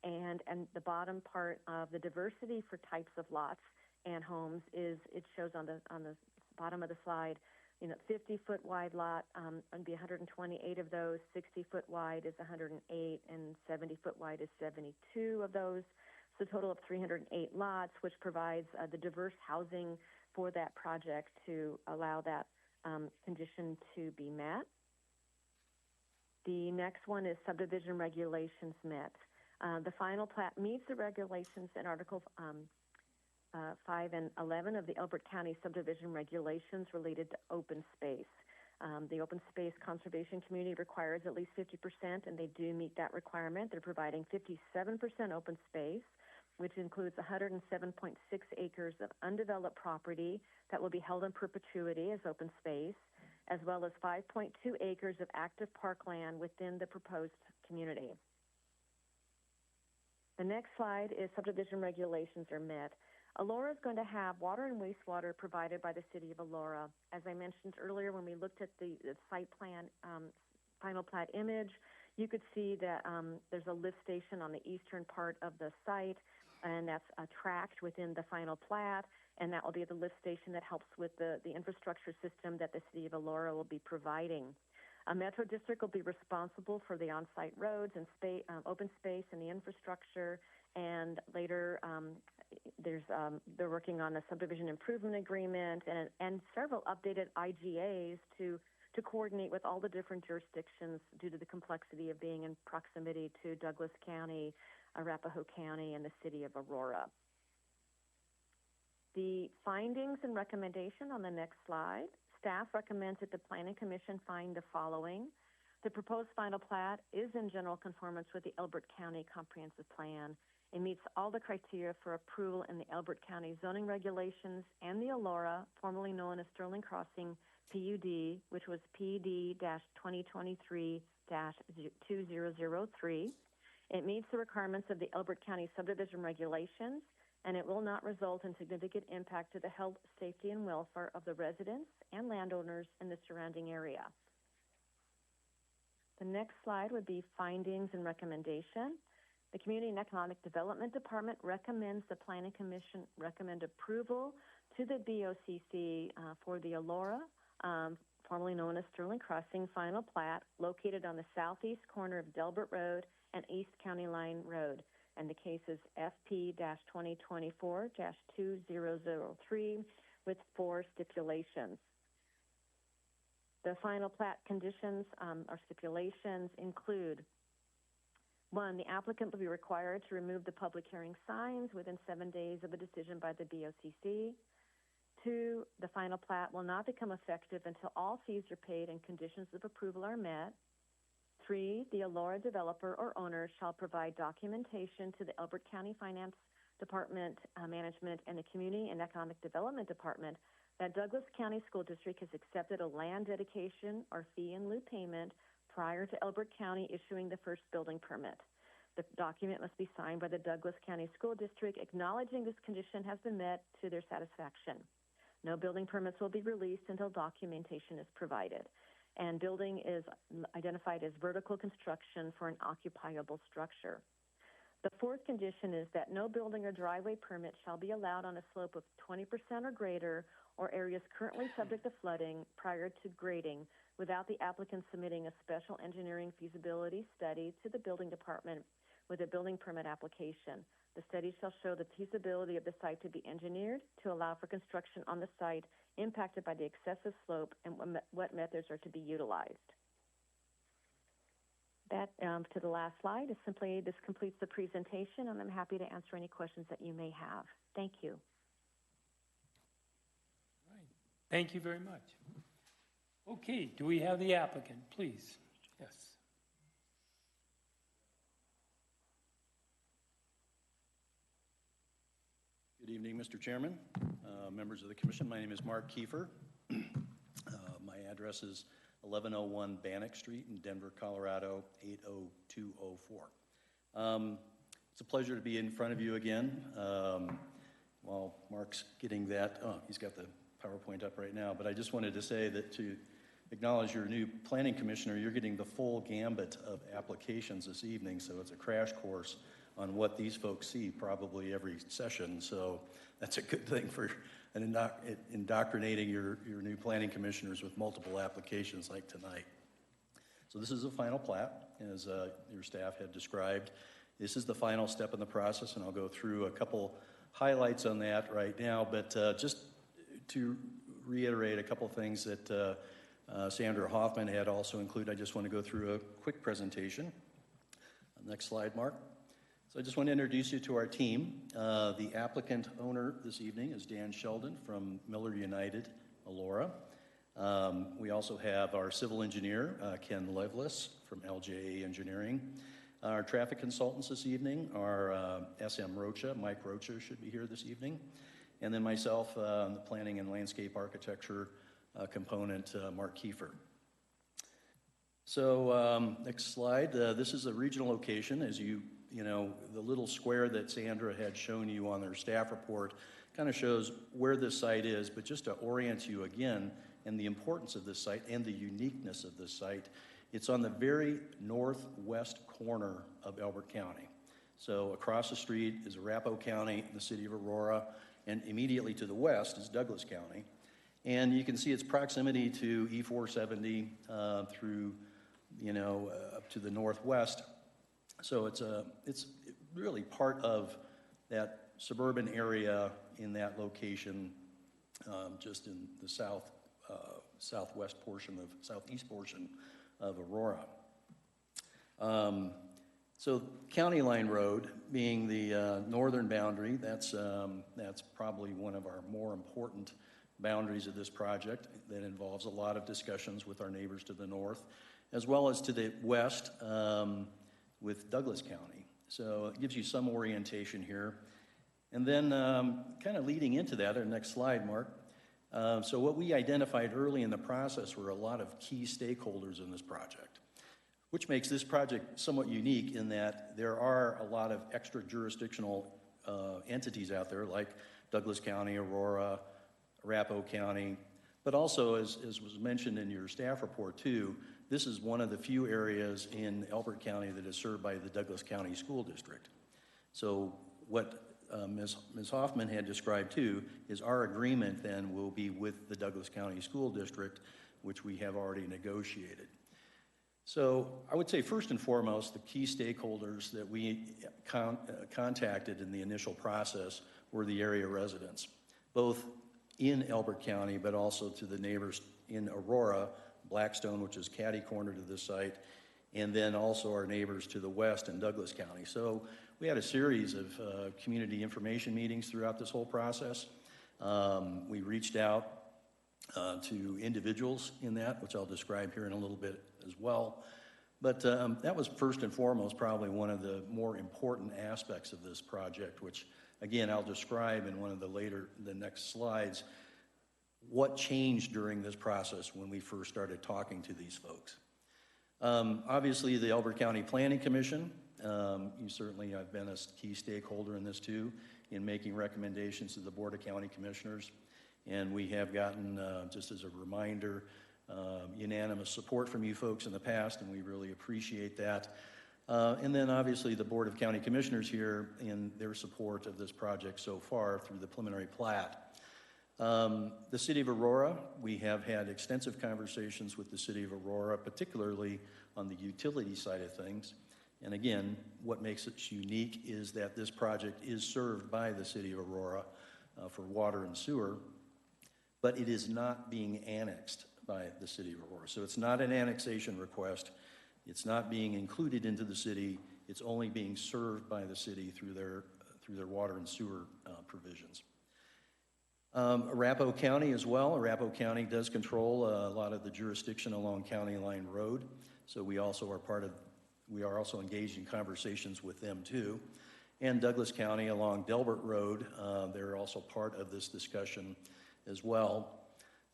and the bottom part of the diversity for types of lots and homes is, it shows on the bottom of the slide, 50-foot wide lot would be 128 of those, 60-foot wide is 108, and 70-foot wide is 72 of those. So a total of 308 lots, which provides the diverse housing for that project to allow that condition to be met. The next one is subdivision regulations met. The final plat meets the regulations in Article 5 and 11 of the Elbert County subdivision regulations related to open space. The open space conservation community requires at least 50%, and they do meet that requirement. They're providing 57% open space, which includes 107.6 acres of undeveloped property that will be held in perpetuity as open space, as well as 5.2 acres of active parkland within the proposed community. The next slide is subdivision regulations are met. Elora is going to have water and wastewater provided by the city of Elora. As I mentioned earlier, when we looked at the site plan final plat image, you could see that there's a lift station on the eastern part of the site, and that's tracked within the final plat, and that will be the lift station that helps with the infrastructure system that the city of Elora will be providing. A Metro District will be responsible for the on-site roads and open space and the infrastructure, and later they're working on a subdivision improvement agreement and several updated IGAs to coordinate with all the different jurisdictions due to the complexity of being in proximity to Douglas County, Arapahoe County, and the city of Aurora. The findings and recommendation on the next slide. Staff recommends that the Planning Commission find the following. The proposed final plat is in general conformance with the Elbert County Comprehensive Plan. It meets all the criteria for approval in the Elbert County zoning regulations and the Elora, formerly known as Sterling Crossing PUD, which was PD-2023-2003. It meets the requirements of the Elbert County subdivision regulations, and it will not result in significant impact to the health, safety, and welfare of the residents and landowners in the surrounding area. The next slide would be findings and recommendation. The Community and Economic Development Department recommends the Planning Commission recommend approval to the BOCC for the Elora, formerly known as Sterling Crossing, final plat located on the southeast corner of Delbert Road and East County Line Road. And the case is FP-2024-2003 with 4 stipulations. The final plat conditions or stipulations include: 1, the applicant will be required to remove the public hearing signs within 7 days of a decision by the BOCC. 2, the final plat will not become effective until all fees are paid and conditions of approval are met. 3, the Elora developer or owner shall provide documentation to the Elbert County Finance Department, Management, and the Community and Economic Development Department that Douglas County School District has accepted a land dedication or fee in lieu payment prior to Elbert County issuing the first building permit. The document must be signed by the Douglas County School District acknowledging this condition has been met to their satisfaction. No building permits will be released until documentation is provided. And building is identified as vertical construction for an occupiable structure. The 4th condition is that no building or driveway permit shall be allowed on a slope of 20% or greater or areas currently subject to flooding prior to grading without the applicant submitting a special engineering feasibility study to the building department with a building permit application. The study shall show the feasibility of the site to be engineered to allow for construction on the site impacted by the excessive slope and what methods are to be utilized. That, to the last slide, is simply, this completes the presentation, and I'm happy to answer any questions that you may have. Thank you. Right. Thank you very much. Okay, do we have the applicant, please? Yes. Good evening, Mr. Chairman, members of the Commission. My name is Mark Kiefer. My address is 1101 Bannock Street in Denver, Colorado, 80204. It's a pleasure to be in front of you again. While Mark's getting that, he's got the PowerPoint up right now, but I just wanted to say that to acknowledge your new planning commissioner, you're getting the full gambit of applications this evening, so it's a crash course on what these folks see probably every session, so that's a good thing for indoctrinating your new planning commissioners with multiple applications like tonight. So this is a final plat, as your staff had described. This is the final step in the process, and I'll go through a couple highlights on that right now, but just to reiterate a couple things that Sandra Hoffman had also included, I just want to go through a quick presentation. Next slide, Mark. So I just want to introduce you to our team. The applicant owner this evening is Dan Sheldon from Miller United, Elora. We also have our civil engineer, Ken Lovelace from LJA Engineering. Our traffic consultants this evening are SM Rocha. Mike Rocha should be here this evening. And then myself, the planning and landscape architecture component, Mark Kiefer. So next slide. This is a regional location. As you know, the little square that Sandra had shown you on their staff report kind of shows where this site is, but just to orient you again and the importance of this site and the uniqueness of this site, it's on the very northwest corner of Elbert County. So across the street is Arapahoe County, the city of Aurora, and immediately to the west is Douglas County. And you can see its proximity to E470 through, up to the northwest. So it's really part of that suburban area in that location, just in the southeast portion of Aurora. So County Line Road being the northern boundary, that's probably one of our more important boundaries of this project that involves a lot of discussions with our neighbors to the north, as well as to the west with Douglas County. So it gives you some orientation here. And then kind of leading into that, our next slide, Mark. So what we identified early in the process were a lot of key stakeholders in this project, which makes this project somewhat unique in that there are a lot of extra jurisdictional entities out there like Douglas County, Aurora, Arapahoe County, but also as was mentioned in your staff report too, this is one of the few areas in Elbert County that is served by the Douglas County School District. So what Ms. Hoffman had described too, is our agreement then will be with the Douglas County School District, which we have already negotiated. So I would say first and foremost, the key stakeholders that we contacted in the initial process were the area residents, both in Elbert County, but also to the neighbors in Aurora, Blackstone, which is catty corner to this site, and then also our neighbors to the west in Douglas County. So we had a series of community information meetings throughout this whole process. We reached out to individuals in that, which I'll describe here in a little bit as well. But that was first and foremost probably one of the more important aspects of this project, which again I'll describe in one of the next slides, what changed during this process when we first started talking to these folks. Obviously the Elbert County Planning Commission, you certainly have been a key stakeholder in this too, in making recommendations to the Board of County Commissioners. And we have gotten, just as a reminder, unanimous support from you folks in the past, and we really appreciate that. And then obviously the Board of County Commissioners here in their support of this project so far through the preliminary plat. The City of Aurora, we have had extensive conversations with the City of Aurora, particularly on the utility side of things. And again, what makes it unique is that this project is served by the City of Aurora for water and sewer, but it is not being annexed by the City of Aurora. So it's not an annexation request. It's not being included into the city. It's only being served by the city through their water and sewer provisions. Arapahoe County as well. Arapahoe County does control a lot of the jurisdiction along County Line Road. So we are also engaged in conversations with them too. And Douglas County along Delbert Road, they're also part of this discussion as well.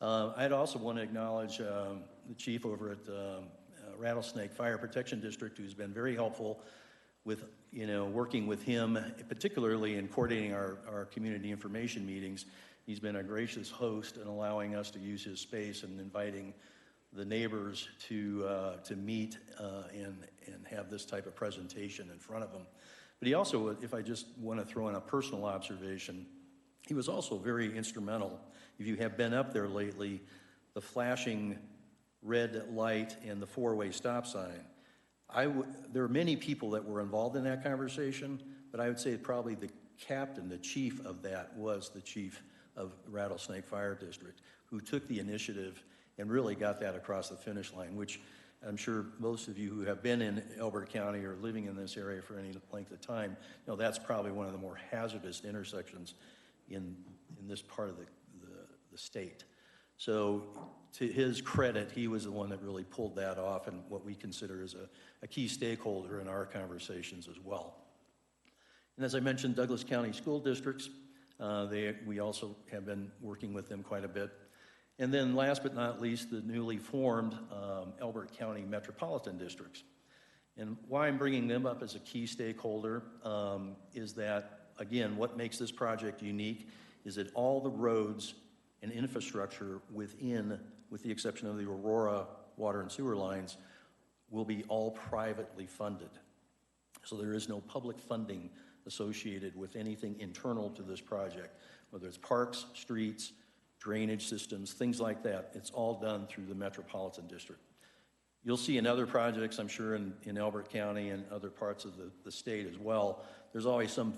I'd also want to acknowledge the chief over at Rattlesnake Fire Protection District, who's been very helpful with, working with him, particularly in coordinating our community information meetings. He's been a gracious host in allowing us to use his space and inviting the neighbors to meet and have this type of presentation in front of them. But he also, if I just want to throw in a personal observation, he was also very instrumental. If you have been up there lately, the flashing red light and the four-way stop sign, there are many people that were involved in that conversation, but I would say probably the captain, the chief of that was the chief of Rattlesnake Fire District, who took the initiative and really got that across the finish line, which I'm sure most of you who have been in Elbert County or living in this area for any length of time, that's probably one of the more hazardous intersections in this part of the state. So to his credit, he was the one that really pulled that off and what we consider as a key stakeholder in our conversations as well. And as I mentioned, Douglas County School Districts, we also have been working with them quite a bit. And then last but not least, the newly formed Elbert County Metropolitan Districts. And why I'm bringing them up as a key stakeholder is that, again, what makes this project unique is that all the roads and infrastructure within, with the exception of the Aurora water and sewer lines, will be all privately funded. So there is no public funding associated with anything internal to this project, whether it's parks, streets, drainage systems, things like that. It's all done through the Metropolitan District. You'll see in other projects, I'm sure in Elbert County and other parts of the state as well, there's always some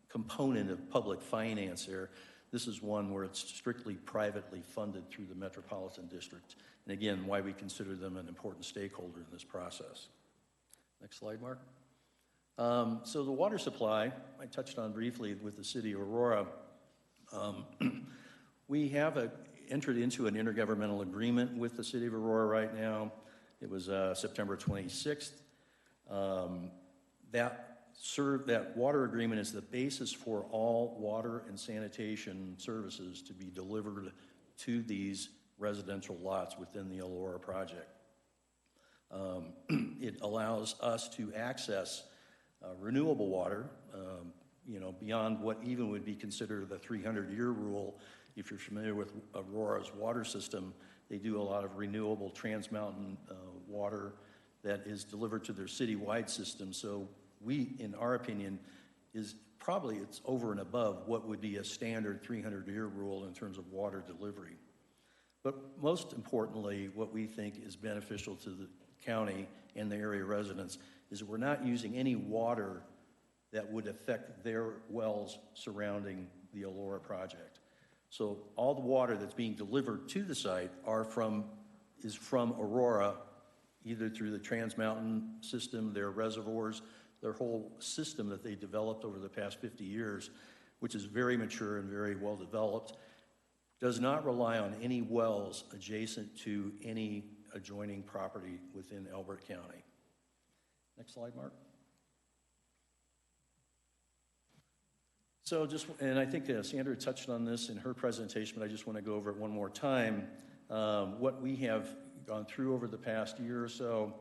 component of public finance there. This is one where it's strictly privately funded through the Metropolitan District. And again, why we consider them an important stakeholder in this process. Next slide, Mark. So the water supply, I touched on briefly with the City of Aurora. We have entered into an intergovernmental agreement with the City of Aurora right now. It was September 26th. That water agreement is the basis for all water and sanitation services to be delivered to these residential lots within the Aurora project. It allows us to access renewable water, beyond what even would be considered the 300-year rule. If you're familiar with Aurora's water system, they do a lot of renewable trans-mountain water that is delivered to their citywide system. So we, in our opinion, is probably it's over and above what would be a standard 300-year rule in terms of water delivery. But most importantly, what we think is beneficial to the county and the area residents is that we're not using any water that would affect their wells surrounding the Elora project. So all the water that's being delivered to the site is from Aurora, either through the Trans Mountain system, their reservoirs, their whole system that they developed over the past 50 years, which is very mature and very well developed, does not rely on any wells adjacent to any adjoining property within Elbert County. Next slide, Mark. So and I think Sandra touched on this in her presentation, but I just want to go over it one more time. What we have gone through over the past year or so,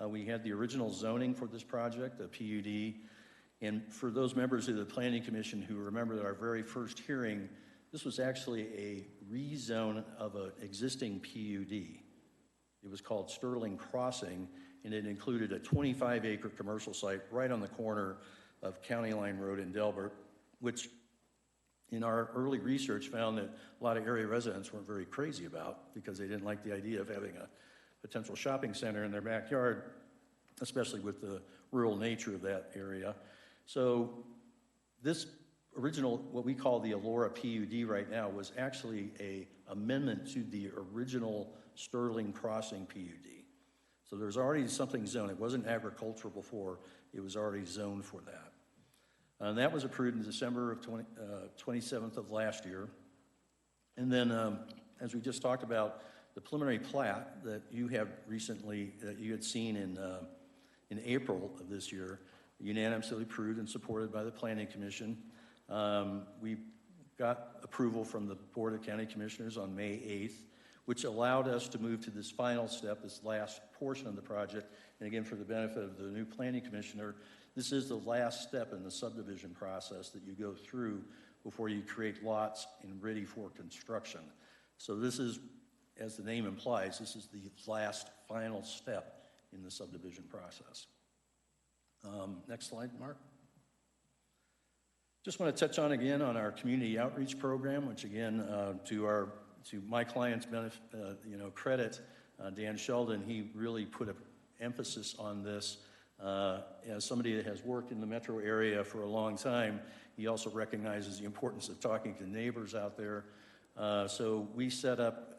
we had the original zoning for this project, the PUD, and for those members of the Planning Commission who remember our very first hearing, this was actually a rezone of an existing PUD. It was called Sterling Crossing, and it included a 25-acre commercial site right on the corner of County Line Road in Elbert, which in our early research found that a lot of area residents weren't very crazy about because they didn't like the idea of having a potential shopping center in their backyard, especially with the rural nature of that area. So this original, what we call the Elora PUD right now, was actually an amendment to the original Sterling Crossing PUD. So there's already something zoned. It wasn't agricultural before. It was already zoned for that. And that was approved in December of 27th of last year. And then, as we just talked about, the preliminary plat that you have recently, that you had seen in April of this year, unanimously approved and supported by the Planning Commission. We got approval from the Board of County Commissioners on May 8th, which allowed us to move to this final step, this last portion of the project. And again, for the benefit of the new Planning Commissioner, this is the last step in the subdivision process that you go through before you create lots and ready for construction. So this is, as the name implies, this is the last final step in the subdivision process. Next slide, Mark. Just want to touch on again on our community outreach program, which again, to my client's benefit, credit, Dan Sheldon, he really put an emphasis on this. As somebody that has worked in the metro area for a long time, he also recognizes the importance of talking to neighbors out there. So we set up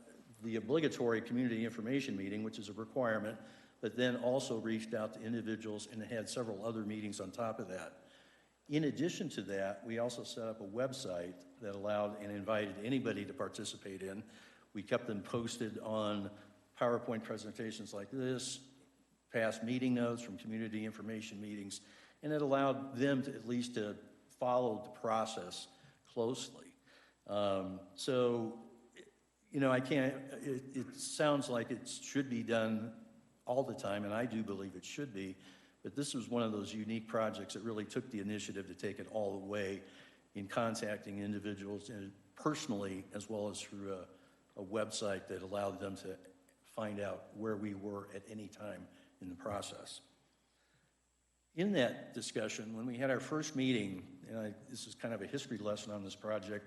the obligatory community information meeting, which is a requirement, but then also reached out to individuals and had several other meetings on top of that. In addition to that, we also set up a website that allowed and invited anybody to participate in. We kept them posted on PowerPoint presentations like this, past meeting notes from community information meetings, and it allowed them to at least to follow the process closely. So, it sounds like it should be done all the time, and I do believe it should be, but this was one of those unique projects that really took the initiative to take it all the way in contacting individuals and personally, as well as through a website that allowed them to find out where we were at any time in the process. In that discussion, when we had our first meeting, and this is kind of a history lesson on this project,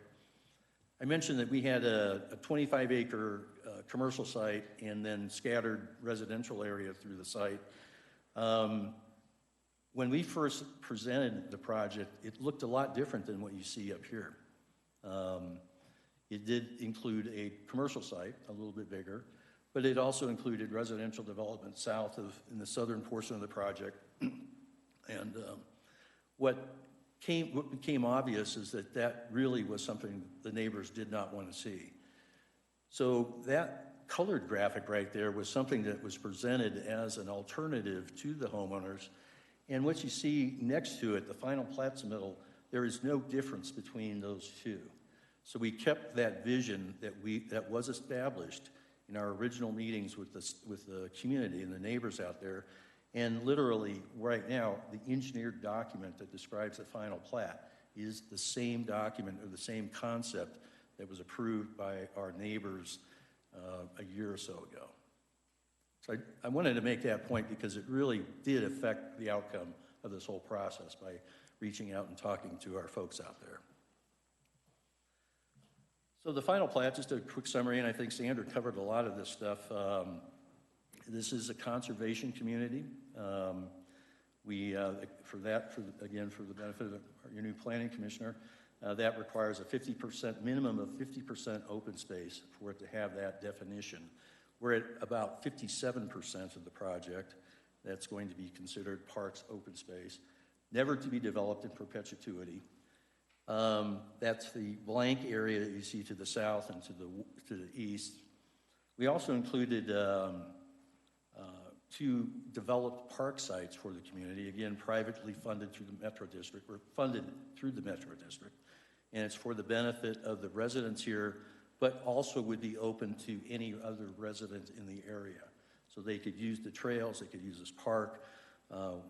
I mentioned that we had a 25-acre commercial site and then scattered residential area through the site. When we first presented the project, it looked a lot different than what you see up here. It did include a commercial site, a little bit bigger, but it also included residential development south of, in the southern portion of the project. And what became obvious is that that really was something the neighbors did not want to see. So that colored graphic right there was something that was presented as an alternative to the homeowners. And what you see next to it, the final plat submittal, there is no difference between those two. So we kept that vision that was established in our original meetings with the community and the neighbors out there. And literally, right now, the engineered document that describes the final plat is the same document or the same concept that was approved by our neighbors a year or so ago. So I wanted to make that point because it really did affect the outcome of this whole process by reaching out and talking to our folks out there. So the final plat, just a quick summary, and I think Sandra covered a lot of this stuff. This is a conservation community. For the benefit of your new planning commissioner, that requires a 50%, minimum of 50% open space for it to have that definition. We're at about 57% of the project that's going to be considered parks open space, never to be developed in perpetuity. That's the blank area that you see to the south and to the east. We also included 2 developed park sites for the community, again, privately funded through the Metro District, or funded through the Metro District. And it's for the benefit of the residents here, but also would be open to any other resident in the area. So they could use the trails, they could use this park.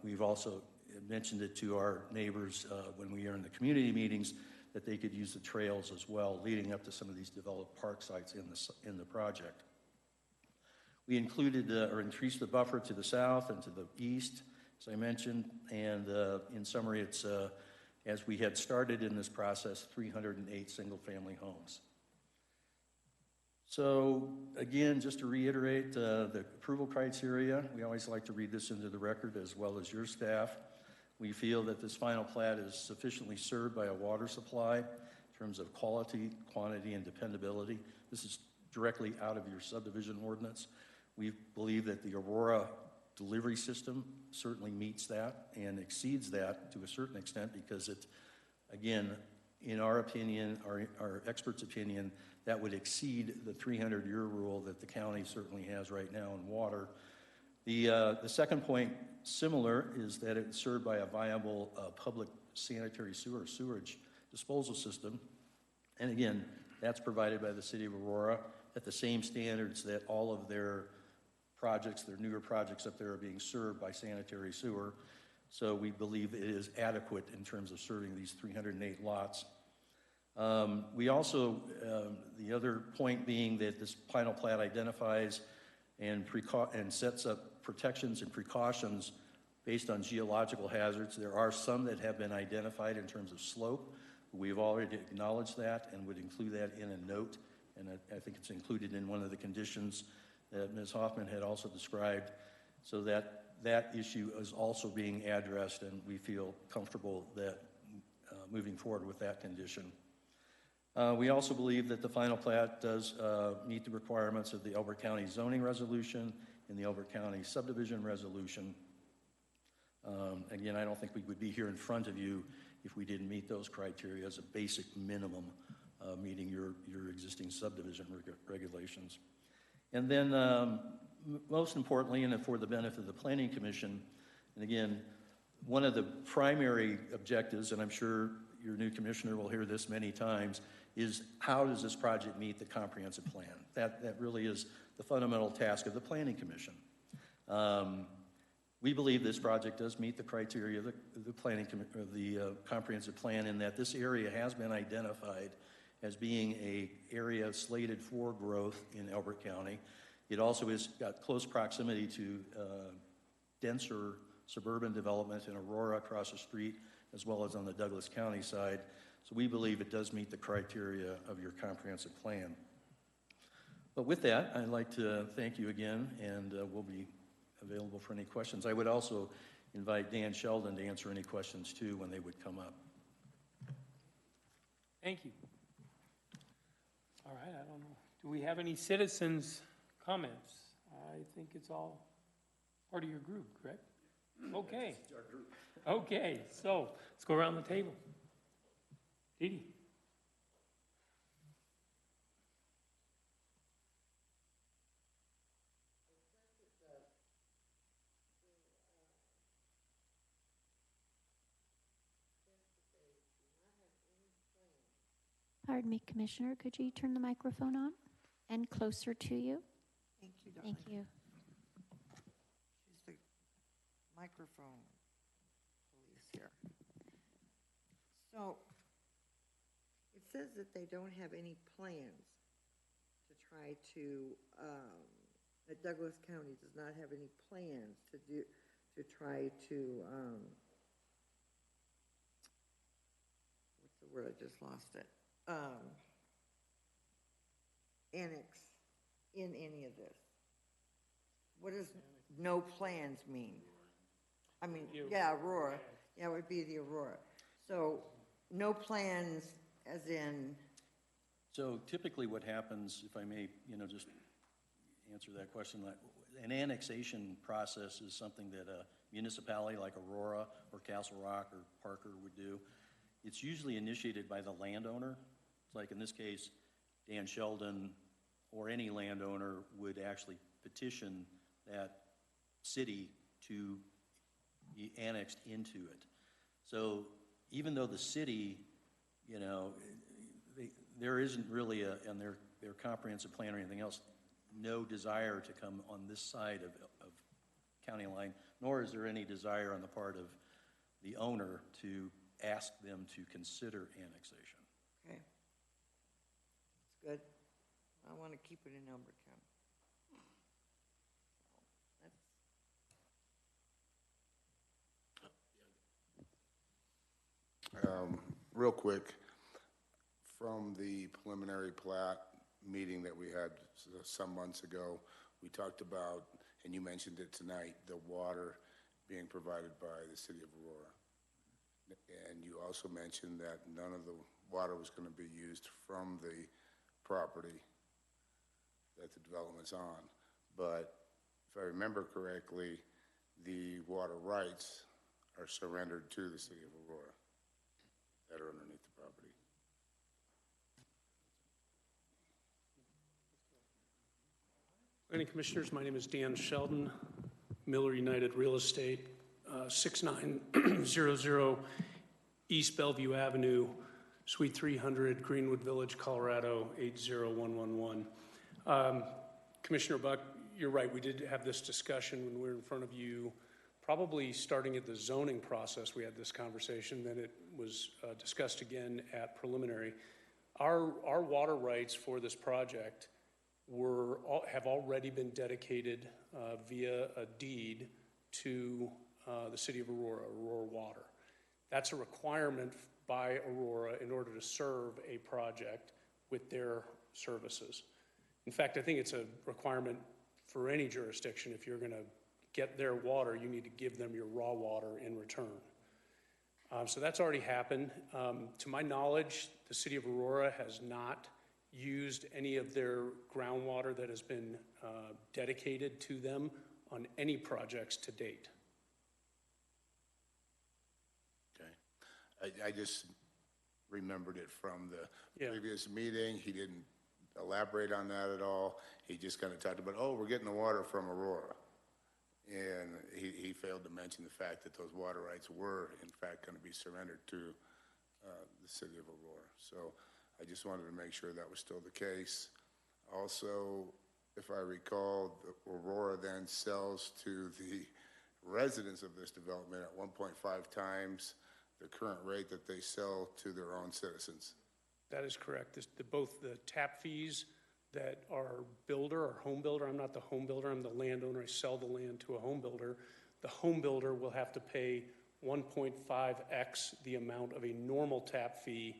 We've also mentioned it to our neighbors when we are in the community meetings, that they could use the trails as well, leading up to some of these developed park sites in the project. We included or increased the buffer to the south and to the east, as I mentioned, and in summary, it's, as we had started in this process, 308 single-family homes. So again, just to reiterate the approval criteria, we always like to read this into the record as well as your staff. We feel that this final plat is sufficiently served by a water supply in terms of quality, quantity, and dependability. This is directly out of your subdivision ordinance. We believe that the Aurora delivery system certainly meets that and exceeds that to a certain extent, because it, again, in our opinion, our experts' opinion, that would exceed the 300-year rule that the county certainly has right now in water. The second point, similar, is that it's served by a viable public sanitary sewage disposal system. And again, that's provided by the city of Aurora at the same standards that all of their projects, their newer projects up there, are being served by sanitary sewer. So we believe it is adequate in terms of serving these 308 lots. We also, the other point being that this final plat identifies and sets up protections and precautions based on geological hazards. There are some that have been identified in terms of slope. We've already acknowledged that and would include that in a note, and I think it's included in one of the conditions that Ms. Hoffman had also described, so that that issue is also being addressed, and we feel comfortable that moving forward with that condition. We also believe that the final plat does meet the requirements of the Elbert County zoning resolution and the Elbert County subdivision resolution. Again, I don't think we would be here in front of you if we didn't meet those criteria as a basic minimum, meeting your existing subdivision regulations. And then most importantly, and for the benefit of the Planning Commission, and again, one of the primary objectives, and I'm sure your new commissioner will hear this many times, is how does this project meet the comprehensive plan? That really is the fundamental task of the Planning Commission. We believe this project does meet the criteria of the comprehensive plan, in that this area has been identified as being an area slated for growth in Elbert County. It also has got close proximity to denser suburban development in Aurora across the street, as well as on the Douglas County side. So we believe it does meet the criteria of your comprehensive plan. But with that, I'd like to thank you again, and we'll be available for any questions. I would also invite Dan Sheldon to answer any questions too when they would come up. Thank you. All right, I don't know. Do we have any citizens' comments? I think it's all part of your group, correct? Okay. It's our group. Okay, so let's go around the table. Dee Dee. Pardon me, Commissioner, could you turn the microphone on and closer to you? Thank you, darling. Thank you. She's the microphone police here. So, it says that they don't have any plans to try to, that Douglas County does not have any plans to try to the word, I just lost it, annex in any of this? What does no plans mean? I mean, yeah, Aurora, yeah, it would be the Aurora. So, no plans as in, So typically what happens, if I may, just answer that question, like, an annexation process is something that a municipality like Aurora or Castle Rock or Parker would do. It's usually initiated by the landowner. It's like in this case, Dan Sheldon or any landowner would actually petition that city to be annexed into it. So even though the city, there isn't really in their comprehensive plan or anything else, no desire to come on this side of county line, nor is there any desire on the part of the owner to ask them to consider annexation. okay. That's good. I want to keep it in Elbert County. Real quick, from the preliminary plat meeting that we had some months ago, we talked about, and you mentioned it tonight, the water being provided by the city of Aurora. And you also mentioned that none of the water was going to be used from the property that the development's on. But if I remember correctly, the water rights are surrendered to the city of Aurora that are underneath the property. Planning Commissioners, my name is Dan Sheldon, Miller United Real Estate, 6900 East Bellevue Avenue, Suite 300, Greenwood Village, Colorado, 80111. Commissioner Buck, you're right, we did have this discussion when we were in front of you, probably starting at the zoning process, we had this conversation, then it was discussed again at preliminary. Our water rights for this project have already been dedicated via a deed to the city of Aurora Water. That's a requirement by Aurora in order to serve a project with their services. In fact, I think it's a requirement for any jurisdiction. If you're going to get their water, you need to give them your raw water in return. So that's already happened. To my knowledge, the city of Aurora has not used any of their groundwater that has been dedicated to them on any projects to date. Okay. I just remembered it from the previous meeting. He didn't elaborate on that at all. He just kind of talked about, oh, we're getting the water from Aurora. And he failed to mention the fact that those water rights were, in fact, going to be surrendered to the city of Aurora. So I just wanted to make sure that was still the case. Also, if I recall, Aurora then sells to the residents of this development at 1.5 times the current rate that they sell to their own citizens. That is correct. Both the tap fees that our builder, our home builder, I'm not the home builder, I'm the landowner, I sell the land to a home builder. The home builder will have to pay 1.5x the amount of a normal tap fee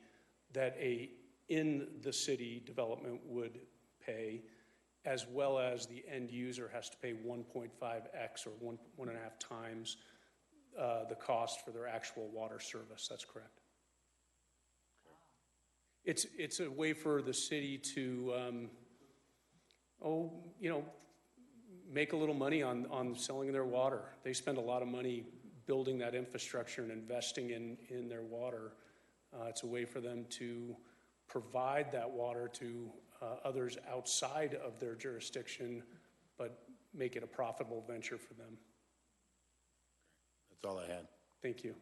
that a in the city development would pay, as well as the end user has to pay 1.5x or 1.5 times the cost for their actual water service. That's correct. It's a way for the city to, make a little money on selling their water. They spend a lot of money building that infrastructure and investing in their water. It's a way for them to provide that water to others outside of their jurisdiction, but make it a profitable venture for them. That's all I had. Thank you.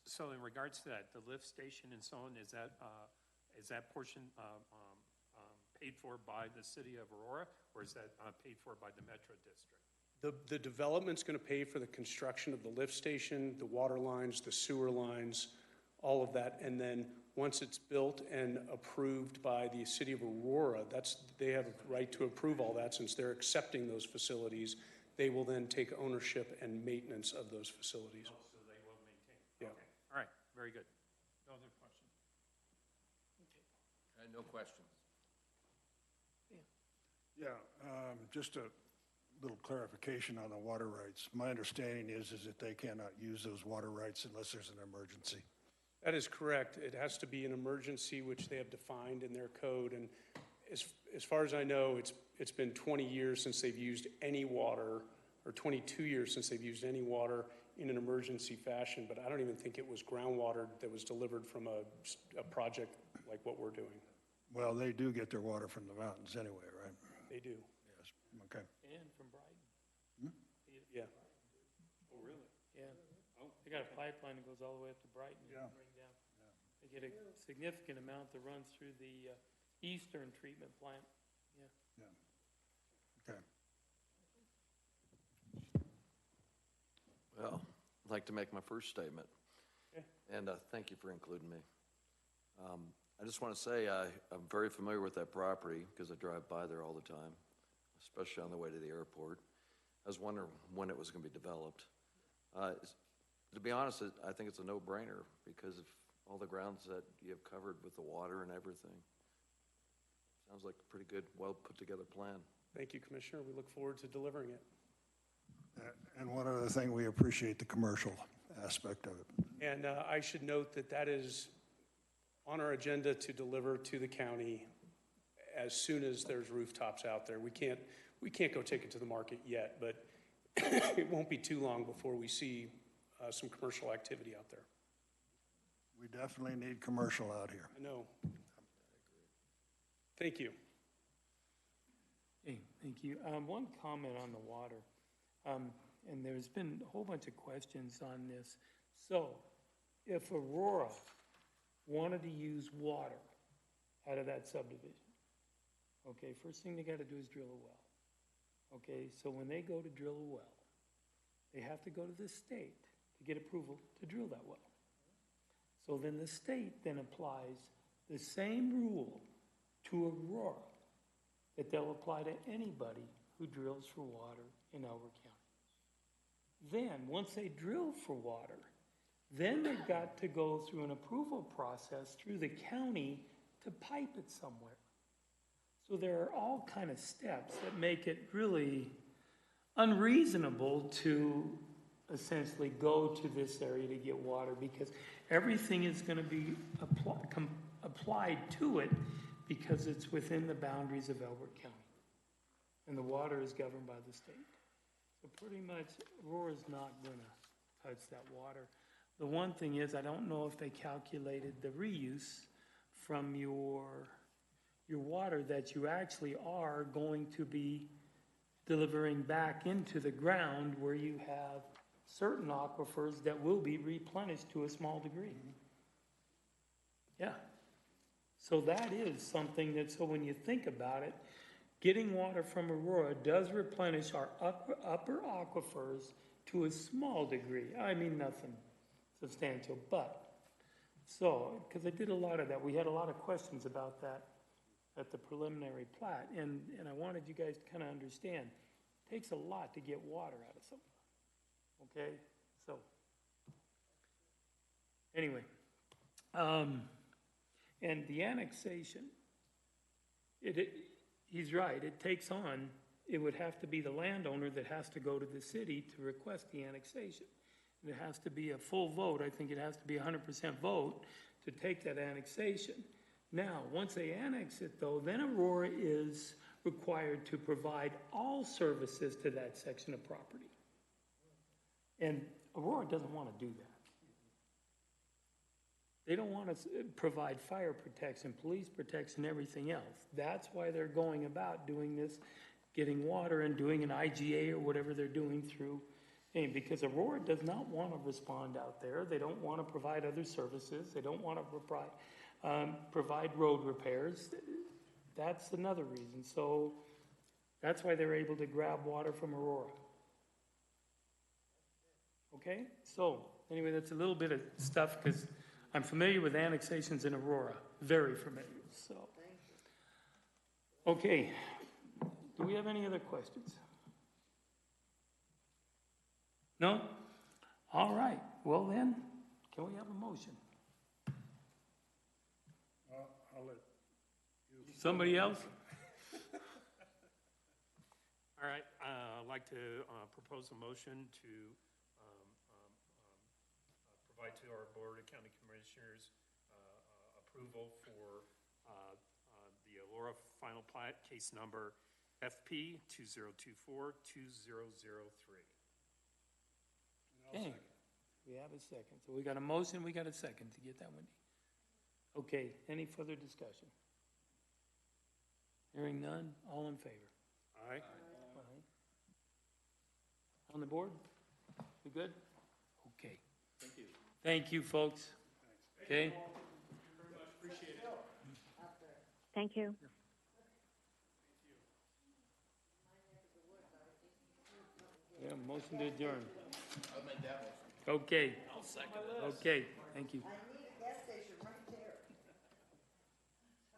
So in regards to that, the lift station and so on, is that portion paid for by the city of Aurora, or is that paid for by the Metro District? The development's going to pay for the construction of the lift station, the water lines, the sewer lines, all of that. And then once it's built and approved by the city of Aurora, they have a right to approve all that since they're accepting those facilities. they will then take ownership and maintenance of those facilities. So they will maintain. Yeah. Okay. All right, very good. No other questions? No questions. Yeah, just a little clarification on the water rights. My understanding is that they cannot use those water rights unless there's an emergency. That is correct. It has to be an emergency, which they have defined in their code. And as far as I know, it's been 20 years since they've used any water, or 22 years since they've used any water in an emergency fashion. But I don't even think it was groundwater that was delivered from a project like what we're doing. Well, they do get their water from the mountains anyway, right? They do. Yes, okay. And from Brighton. Yeah. Oh, really? Yeah. They got a pipeline that goes all the way up to Brighton. Yeah. And bring down. They get a significant amount that runs through the eastern treatment plant. Yeah. Okay. Well, I'd like to make my first statement. Okay. And thank you for including me. I just want to say I'm very familiar with that property because I drive by there all the time, especially on the way to the airport. I was wondering when it was going to be developed. To be honest, I think it's a no-brainer because of all the grounds that you have covered with the water and everything. Sounds like a pretty good, well-put-together plan. Thank you, Commissioner. We look forward to delivering it. And one other thing, we appreciate the commercial aspect of it. And I should note that that is on our agenda to deliver to the county as soon as there's rooftops out there. We can't go take it to the market yet, but it won't be too long before we see some commercial activity out there. We definitely need commercial out here. I know. Thank you. Hey, thank you. One comment on the water. And there's been a whole bunch of questions on this. So, if Aurora wanted to use water out of that subdivision, okay, first thing they got to do is drill a well. Okay, so when they go to drill a well, they have to go to the state to get approval to drill that well. So then the state then applies the same rule to Aurora that they'll apply to anybody who drills for water in Elbert County. Then, once they drill for water, then they've got to go through an approval process through the county to pipe it somewhere. So there are all kind of steps that make it really unreasonable to essentially go to this area to get water because everything is going to be applied to it because it's within the boundaries of Elbert County. And the water is governed by the state. So pretty much Aurora's not going to touch that water. The one thing is, I don't know if they calculated the reuse from your water that you actually are going to be delivering back into the ground where you have certain aquifers that will be replenished to a small degree. Yeah. So that is something that, so when you think about it, getting water from Aurora does replenish our upper aquifers to a small degree. I mean, nothing substantial, but so, because I did a lot of that, we had a lot of questions about that at the preliminary plat, and I wanted you guys to kind of understand, it takes a lot to get water out of somewhere, okay? So, anyway, and the annexation, he's right, it takes on, it would have to be the landowner that has to go to the city to request the annexation. And it has to be a full vote, I think it has to be 100% vote to take that annexation. Now, once they annex it though, then Aurora is required to provide all services to that section of property. And Aurora doesn't want to do that. They don't want to provide fire protection, police protection, everything else. That's why they're going about doing this, getting water and doing an IGA or whatever they're doing through, because Aurora does not want to respond out there. They don't want to provide other services. They don't want to provide road repairs. That's another reason. So that's why they're able to grab water from Aurora. Okay? So anyway, that's a little bit of stuff because I'm familiar with annexations in Aurora. Very familiar. So, okay. Do we have any other questions? No? All right, well then, can we have a motion? I'll let Somebody else? All right, I'd like to propose a motion to provide to our Board of County Commissioners approval for the Elora final plat, case number FP 2024-2003. Okay, we have a second. So we got a motion, we got a second to get that, Wendy. Okay, any further discussion? Hearing none, all in favor? Aye. Aye. On the board? We good? Okay. Thank you. Thank you, folks. Okay? Thank you. Yeah, motion to adjourn. Okay. I'll second Okay, thank you. I need a gas station right there.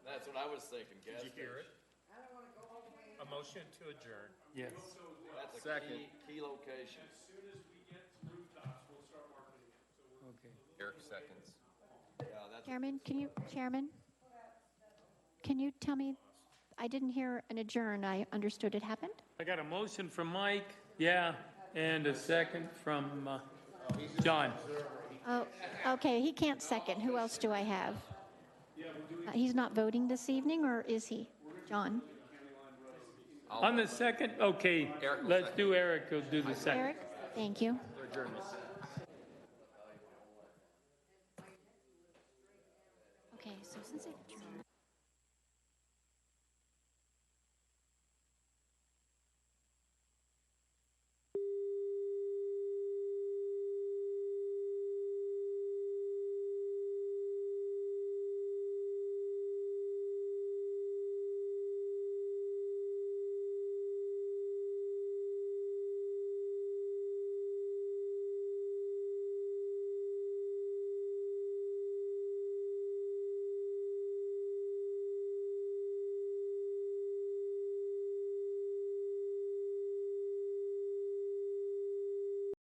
That's what I was thinking, gas Did you hear it? I don't wanna go all the way. A motion to adjourn. Yes. That's a Second. key location. Okay. Eric seconds. Yeah, that's. Chairman, can you tell me, I didn't hear an adjourn. I understood it happened? I got a motion from Mike, yeah, and a second from John. Oh, okay, he can't second. Who else do I have? He's not voting this evening, or is he? John? On the second, okay, Eric will let's do Eric, he'll do the second. Eric? Thank you. Okay, so since I